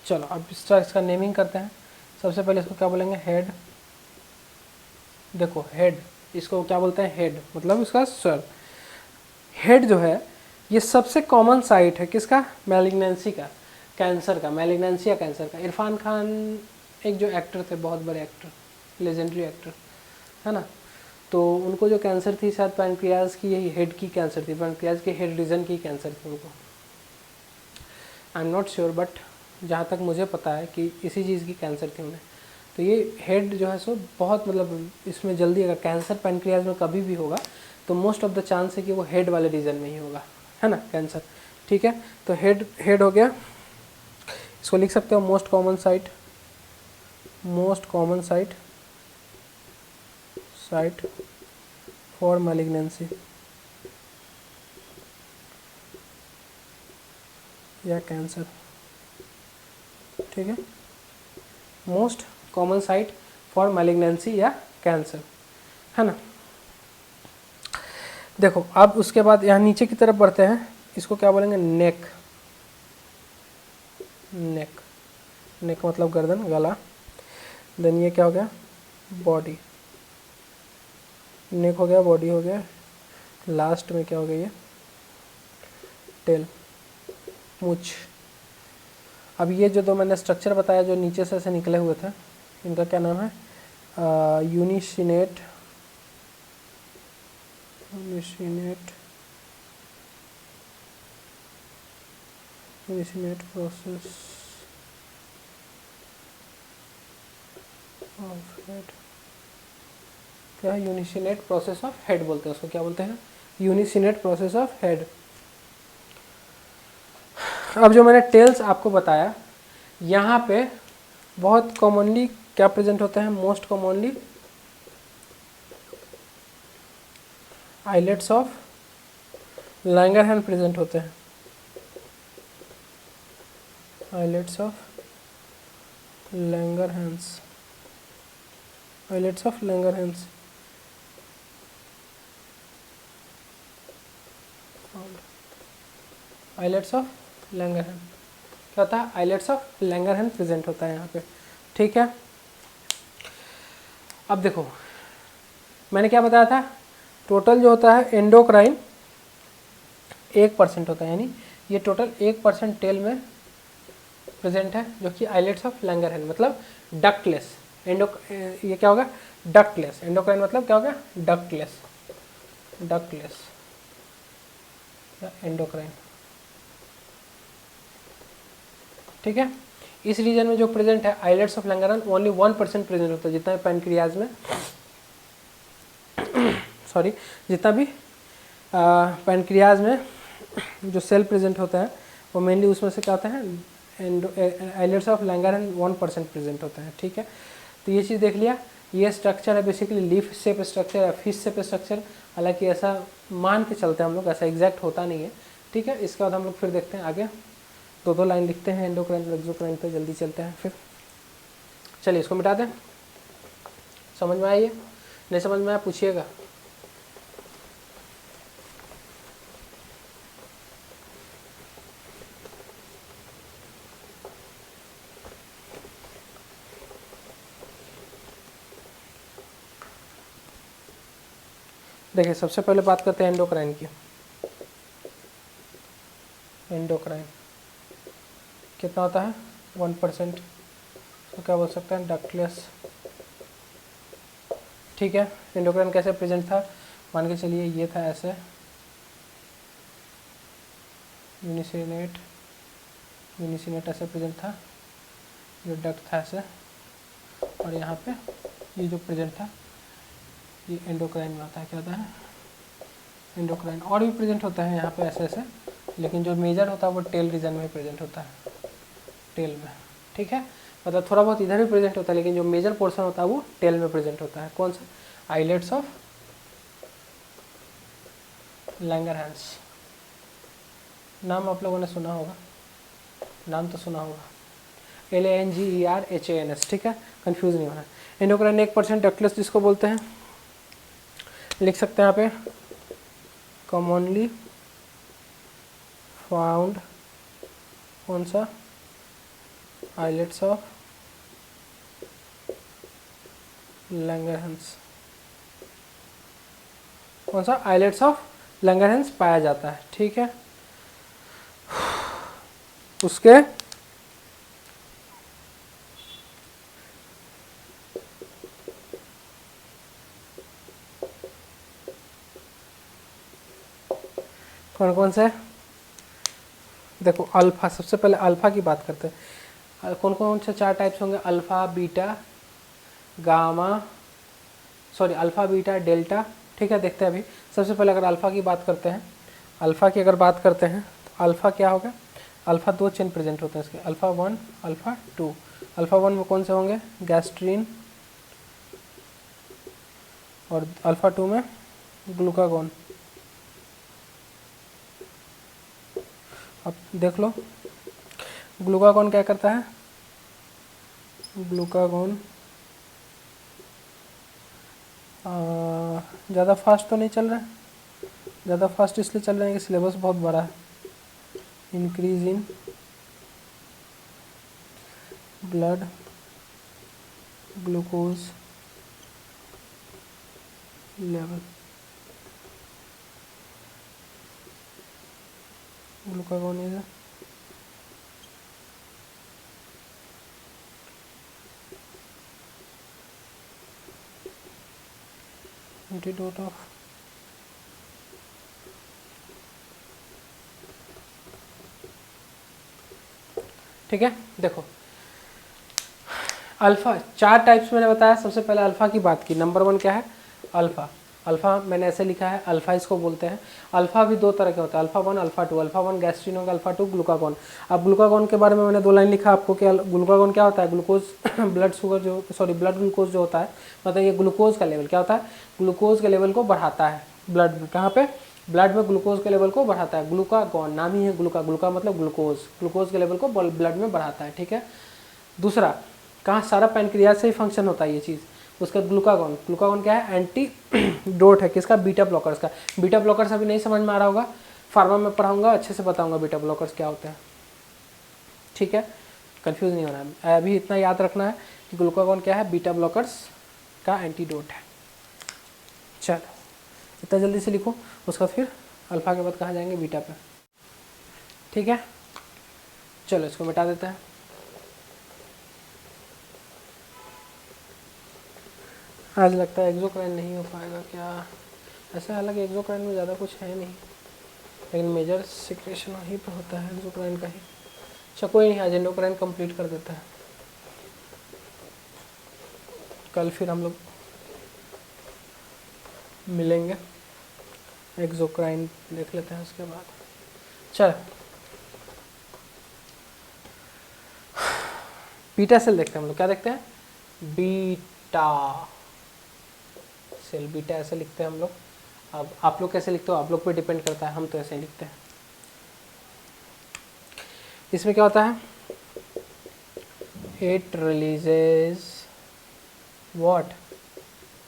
चलो अब इसका नेमिंग करते हैं। सबसे पहले इसको क्या बोलेंगे, हेड। देखो हेड, इसको क्या बोलते हैं, हेड मतलब इसका सर। हेड जो है ये सबसे कॉमन साइट है किसका, मैलिग्नेंसी का, कैंसर का, मैलिग्नेंसी या कैंसर का। इरफान खान एक जो एक्टर थे, बहुत बड़े एक्टर, लेजेंडरी एक्टर है ना, तो उनको जो कैंसर थी शायद पैनक्रियाज की, यही हेड की कैंसर थी, पैनक्रियाज के हेड रीजन की कैंसर थी उनको। I am not sure but जहाँ तक मुझे पता है कि इसी चीज़ की कैंसर थी उन्हें। तो ये हेड जो है सो बहुत मतलब इसमें जल्दी अगर कैंसर पैनक्रियाज में कभी भी होगा तो मोस्ट ऑफ द चांस है कि वो हेड वाले रीजन में ही होगा, है ना, कैंसर। ठीक है, तो हेड हो गया, इसको लिख सकते हो most common site, most common site for malignancy या कैंसर, ठीक है, most common site for malignancy या कैंसर, है ना। देखो अब उसके बाद यहाँ नीचे की तरफ बढ़ते हैं, इसको क्या बोलेंगे, नेक। नेक मतलब गर्दन, गला। देन ये क्या हो गया, बॉडी। नेक हो गया, बॉडी हो गया, लास्ट में क्या हो गया, ये टेल, मूंछ। अब ये जो दो मैंने स्ट्रक्चर बताया जो नीचे से निकले हुए थे, इनका क्या नाम है, यूनिसिनेट प्रोसेस ऑफ हेड। क्या है, यूनिसिनेट प्रोसेस ऑफ हेड बोलते हैं उसको, क्या बोलते हैं, यूनिसिनेट प्रोसेस ऑफ हेड। अब जो मैंने टेल्स आपको बताया, यहाँ पे बहुत कॉमनली क्या प्रेजेंट होता है, most commonly islets of Langerhans present होते हैं, islets of Langerhans, islets of Langerhans, islets of Langerhans, क्या होता है, आइलेट्स ऑफ लैंगरहैंस प्रेजेंट होता है यहाँ पे, ठीक है। अब देखो मैंने क्या बताया था, टोटल जो होता है एंडोक्राइन 1% होता है, यानी ये टोटल 1% टेल में प्रेजेंट है, जो कि आइलेट्स ऑफ लैंगरहैंस मतलब डक्टलेस। ये क्या होगा, डक्टलेस। एंडोक्राइन मतलब क्या होगा, डक्टलेस, डक्टलेस या एंडोक्राइन, ठीक है। इस रीजन में जो प्रेजेंट है islets of Langerhans only 1% present होता है, जितना पैनक्रियाज में सॉरी जितना भी पैनक्रियाज में जो सेल प्रेजेंट होता है वो मेनली उसमें से क्या होता है, आइलेट्स ऑफ लैंगरहैंस 1% प्रेजेंट होता है, ठीक है। तो ये चीज़ देख लिया। ये स्ट्रक्चर है बेसिकली लीफ शेप स्ट्रक्चर या फिश शेप स्ट्रक्चर, हालांकि ऐसा मान के चलते हैं हम लोग, ऐसा एग्जैक्ट होता नहीं है, ठीक है। इसके बाद हम लोग फिर देखते हैं आगे, दो लाइन लिखते हैं एंडोक्राइन और एक्सोक्राइन पे, जल्दी चलते हैं फिर। चलिए इसको मिटा दें। समझ में आई है, नहीं समझ में आया पूछिएगा। देखिए सबसे पहले बात करते हैं एंडोक्राइन की। एंडोक्राइन कितना होता है, 1%, तो क्या बोल सकते हैं, डक्टलेस, ठीक है। एंडोक्राइन कैसे प्रेजेंट था, मान के चलिए ये था ऐसे, यूनिसिनेट ऐसे प्रेजेंट था, जो डक्ट था ऐसे, और यहाँ पे ये जो प्रेजेंट था ये एंडोक्राइन में आता है, क्या होता है, एंडोक्राइन। और भी प्रेजेंट होता है यहाँ पे ऐसे ऐसे, लेकिन जो मेजर होता है वो टेल रीजन में प्रेजेंट होता है, टेल में, ठीक है। मतलब थोड़ा बहुत इधर भी प्रेजेंट होता है, लेकिन जो मेजर पोर्शन होता है वो टेल में प्रेजेंट होता है। कौन सा, आइलेट्स ऑफ लैंगरहैंस। नाम आप लोगों ने सुना होगा, नाम तो सुना होगा, LANGERHANS, ठीक है, कंफ्यूज नहीं होना। एंडोक्राइन 1% डक्टलेस जिसको बोलते हैं, लिख सकते हैं यहाँ पे, कॉमनली फाउंड, कौन सा, आइलेट्स ऑफ लैंगरहैंस, कौन सा, आइलेट्स ऑफ लैंगरहैंस पाया जाता है, ठीक है। उसके कौन कौन से, देखो अल्फा, सबसे पहले अल्फा की बात करते हैं। कौन कौन से 4 टाइप्स होंगे, alpha, beta, gamma, sorry alpha, beta, delta, ठीक है। देखते हैं अभी। सबसे पहले अगर अल्फा की बात करते हैं, अल्फा की अगर बात करते हैं तो अल्फा क्या होगा, अल्फा 2 चेन प्रेजेंट होते हैं इसके, अल्फा 1, अल्फा 2। अल्फ़ा 1 में कौन से होंगे, गैस्ट्रीन, और अल्फ़ा 2 में ग्लूकागॉन। अब देख लो ग्लूकागॉन क्या करता है, ग्लूकागॉन ज़्यादा फास्ट तो नहीं चल रहा है, ज़्यादा फास्ट इसलिए चल रहे हैं कि सिलेबस बहुत बड़ा है। Increase in blood glucose level, glucagon is antidote of ठीक है। देखो अल्फ़ा 4 टाइप्स मैंने बताया। सबसे पहले अल्फ़ा की बात की। नंबर 1 क्या है, अल्फ़ा। अल्फ़ा मैंने ऐसे लिखा है, अल्फ़ा इसको बोलते हैं। अल्फ़ा भी 2 तरह के होते हैं, अल्फ़ा 1 अल्फ़ा 2। अल्फ़ा 1 गैस्ट्रीन होगा, अल्फ़ा 2 ग्लूकागॉन। अब ग्लूकागॉन के बारे में मैंने 2 लाइन लिखा आपको कि ग्लूकागॉन क्या होता है, ग्लूकोज ब्लड शुगर जो ब्लड ग्लूकोज जो होता है, मतलब ये ग्लूकोज का लेवल क्या होता है, ग्लूकोज के लेवल को बढ़ाता है ब्लड में। कहाँ पे, ब्लड में ग्लूकोज के लेवल को बढ़ाता है। ग्लूकागॉन नाम ही है, ग्लूका मतलब ग्लूकोज, ग्लूकोज के लेवल को ब्लड में बढ़ाता है। ठीक है। दूसरा कहाँ, सारा पैनक्रियाज से ही फंक्शन होता है ये चीज़। उसका ग्लूकागॉन, ग्लूकागॉन क्या है, एंटी डोट है किसका, बीटा ब्लॉकर्स का। बीटा ब्लॉकर्स अभी नहीं समझ में आ रहा होगा, फार्मा में पढ़ाऊंगा, अच्छे से बताऊंगा बीटा ब्लॉकर्स क्या होते हैं। ठीक है, कंफ्यूज नहीं होना है, अभी इतना याद रखना है कि ग्लूकागॉन क्या है, बीटा ब्लॉकर्स का एंटीडोट है। चलो इतना जल्दी से लिखो, उसका फिर अल्फा के बाद कहाँ जाएंगे, बीटा पे। ठीक है, चलो इसको मिटा देते हैं। आज लगता है एक्सोक्राइन नहीं हो पाएगा क्या, ऐसा हालांकि एक्सोक्राइन में ज़्यादा कुछ है नहीं, लेकिन मेजर सिक्रेशन वहीं पर होता है एक्सोक्राइन का ही। अच्छा कोई नहीं, आज एंडोक्राइन कंप्लीट कर देता है, कल फिर हम लोग मिलेंगे, एक्सोक्राइन देख लेते हैं उसके बाद। चल बीटा सेल देखते हैं हम लोग, क्या देखते हैं, बीटा सेल। बीटा ऐसे लिखते हैं हम लोग। अब आप लोग कैसे लिखते हो, आप लोग पे डिपेंड करता है, हम तो ऐसे ही लिखते हैं। इसमें क्या होता है, it releases what,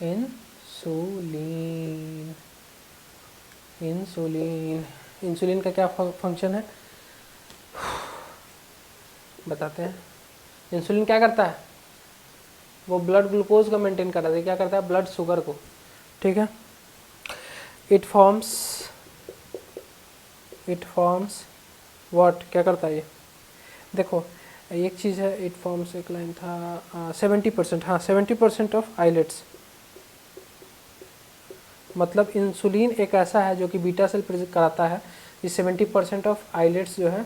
insulin. Insulin, insulin का क्या फंक्शन है बताते हैं। इंसुलिन क्या करता है, वो ब्लड ग्लूकोज को मेंटेन करता है, क्या करता है, ब्लड शुगर को। ठीक है, इट फॉर्म्स व्हाट, क्या करता है ये, देखो एक चीज़ है, इट फॉर्म्स, एक लाइन था 70%, हाँ 70% ऑफ आइलेट्स। मतलब इंसुलिन एक ऐसा है जो कि बीटा सेल प्रेजेंट कराता है, ये 70% ऑफ आइलेट्स जो है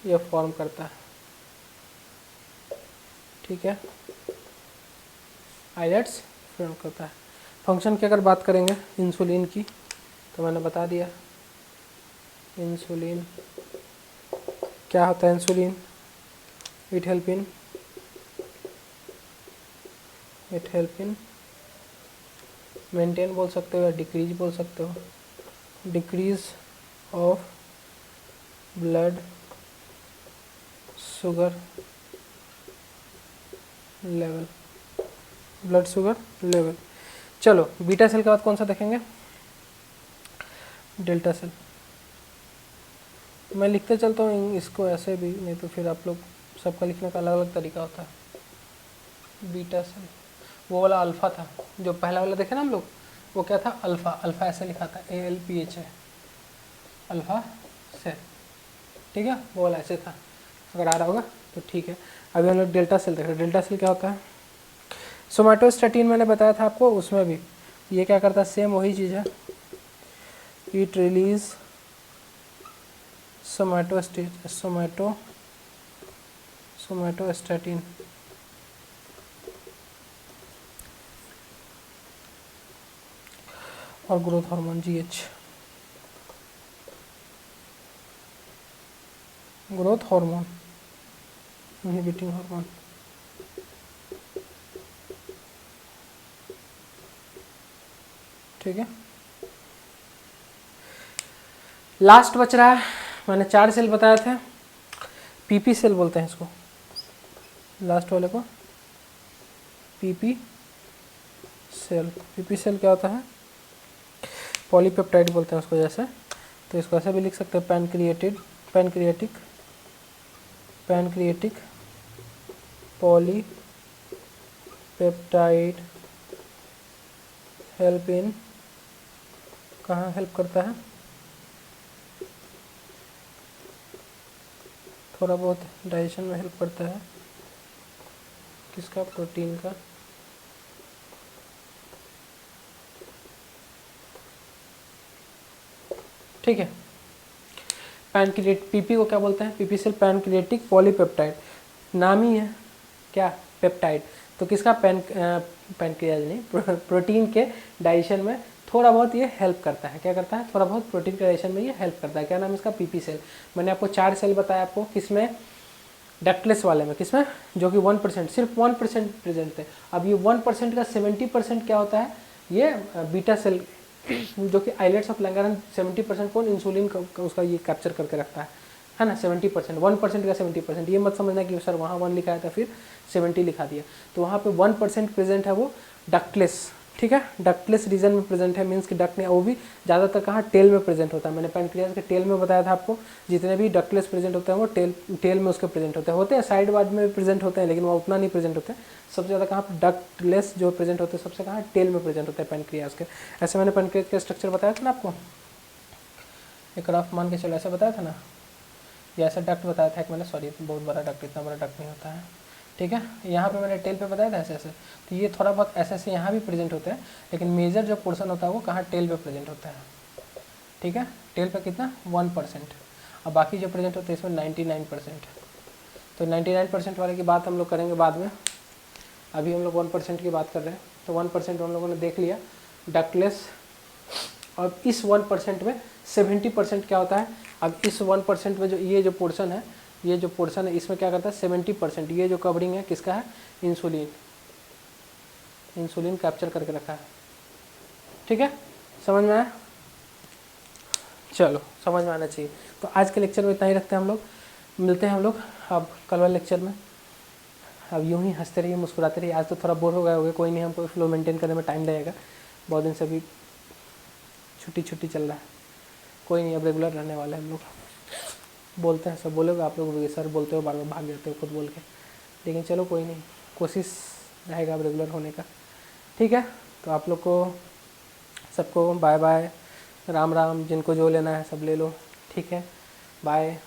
ये फॉर्म करता है। ठीक है, आइलेट्स फॉर्म करता है। फंक्शन की अगर बात करेंगे इंसुलिन की, तो मैंने बता दिया इंसुलिन क्या होता है। Insulin it help in maintain बोल सकते हो या डिक्रीज बोल सकते हो, decrease of blood sugar level, blood sugar level. चलो बीटा सेल के बाद कौन सा देखेंगे, डेल्टा सेल। मैं लिखते चलता हूँ इसको ऐसे भी, नहीं तो फिर आप लोग सबका लिखने का अलग अलग तरीका होता है। बीटा सेल वो वाला अल्फ़ा था जो पहला वाला देखे ना हम लोग, वो क्या था, अल्फ़ा। अल्फ़ा ऐसे लिखा था, ALPHA, अल्फ़ा सेल। ठीक है, वो वाला ऐसे था, अगर आ रहा होगा तो ठीक है। अभी हम लोग डेल्टा सेल देख रहे हैं। डेल्टा सेल क्या होता है, सोमैटोस्टैटिन मैंने बताया था आपको, उसमें भी ये क्या करता है, सेम वही चीज़ है, इट रिलीज सोमैटोस्टैटिन और growth hormone GH। Growth hormone, inhibiting hormone. ठीक है, लास्ट बच रहा है, मैंने 4 सेल बताए थे, पीपी सेल बोलते हैं इसको, लास्ट वाले को पीपी सेल। पीपी सेल क्या होता है? पॉलीपेप्टाइड बोलते हैं उसको जैसे, तो इसको ऐसे भी लिख सकते हैं, पैनक्रिएटिक पॉलीपेप्टाइड हेल्प इन, कहाँ हेल्प करता है? थोड़ा बहुत डाइजेशन में हेल्प करता है, किसका? प्रोटीन का। ठीक है, पैनक्रिएट, पीपी को क्या बोलते हैं? पीपी सेल पैनक्रिएटिक पॉलीपेप्टाइड, नाम ही है क्या? पेप्टाइड। तो किसका? पैनक्रियाज नहीं, प्रोटीन के डाइजेशन में थोड़ा बहुत ये हेल्प करता है। क्या करता है? थोड़ा बहुत प्रोटीन के डाइजेशन में ये हेल्प करता है। क्या नाम है इसका? PP cell. मैंने आपको 4 सेल बताया, आपको किसमें? डक्टलेस वाले में, किसमें? जो कि 1%, सिर्फ 1% प्रेजेंट थे। अब ये 1% का 70% क्या होता है? ये बीटा सेल, जो कि आइलेट्स ऑफ लैंगरहैंस 70% कौन? इंसुलिन का उसका ये कैप्चर करके रखता है ना। 70%, 1% का 70%। ये मत समझना कि सर वहाँ 1 लिखा है था फिर 70 लिखा दिया, तो वहाँ पे 1% प्रेजेंट है, वो डक्टलेस। ठीक है, डक्टलेस रीजन में प्रेजेंट है, मीन्स कि डक्ट नहीं, वो भी ज़्यादातर कहाँ? टेल में प्रेजेंट होता है। मैंने पैनक्रियाज के टेल में बताया था आपको, जितने भी डक्टलेस प्रेजेंट होते हैं वो टेल में उसके प्रेजेंट होते हैं साइड वार्ड में प्रेजेंट होते हैं, लेकिन वो उतना नहीं प्रेजेंट होते हैं। सबसे ज़्यादा कहाँ पर डक्टलेस जो प्रेजेंट होते हैं, सबसे कहाँ? टेल में प्रेजेंट होते हैं पैनक्रियाज के। ऐसे मैंने पैनक्रियाज का स्ट्रक्चर बताया था ना आपको, एक रफ मान के चलो, ऐसा बताया था ना, या ऐसा डक्ट बताया था एक मैंने, सॉरी बहुत बड़ा डक्ट, इतना बड़ा डक्ट नहीं होता है। ठीक है, यहाँ पे मैंने टेल पे बताया था ऐसे ऐसे, तो ये थोड़ा बहुत ऐसे ऐसे यहाँ भी प्रेजेंट होते हैं, लेकिन मेजर जो पोर्शन होता है वो कहाँ? टेल पे प्रेजेंट होता है। ठीक है, टेल पे कितना? 1%। और बाकी जो प्रेजेंट होते हैं इसमें 99%। तो 99% वाले की बात हम लोग करेंगे बाद में, अभी हम लोग 1% की बात कर रहे हैं। तो 1% हम लोगों ने देख लिया डक्टलेस। और इस 1% में 70% क्या होता है? अब इस 1% में जो ये जो पोर्शन है, ये जो पोर्शन है, इसमें क्या करता है? 70% ये जो कवरिंग है किसका है? इंसुलिन। इंसुलिन कैप्चर करके रखा है। ठीक है, समझ में आया? चलो, समझ में आना चाहिए। तो आज के लेक्चर में इतना ही रखते हैं हम लोग, मिलते हैं हम लोग अब कल वाले लेक्चर में। अब यूँ ही हंसते रहिए, मुस्कुराते रहिए। आज तो थोड़ा बोर हो गए होगे, कोई नहीं, हमको फ्लो मेंटेन करने में टाइम लगेगा, बहुत दिन से अभी छुट्टी चल रहा है, कोई नहीं, अब रेगुलर रहने वाले हैं हम लोग। बोलते हैं सब, बोलोगे आप लोग भी, सर बोलते हो बार बार भाग जाते हो खुद बोल के, लेकिन चलो कोई नहीं, कोशिश रहेगा अब रेगुलर होने का। ठीक है, तो आप लोग को सबको बाय बाय, राम राम, जिनको जो लेना है सब ले लो। ठीक है, बाय।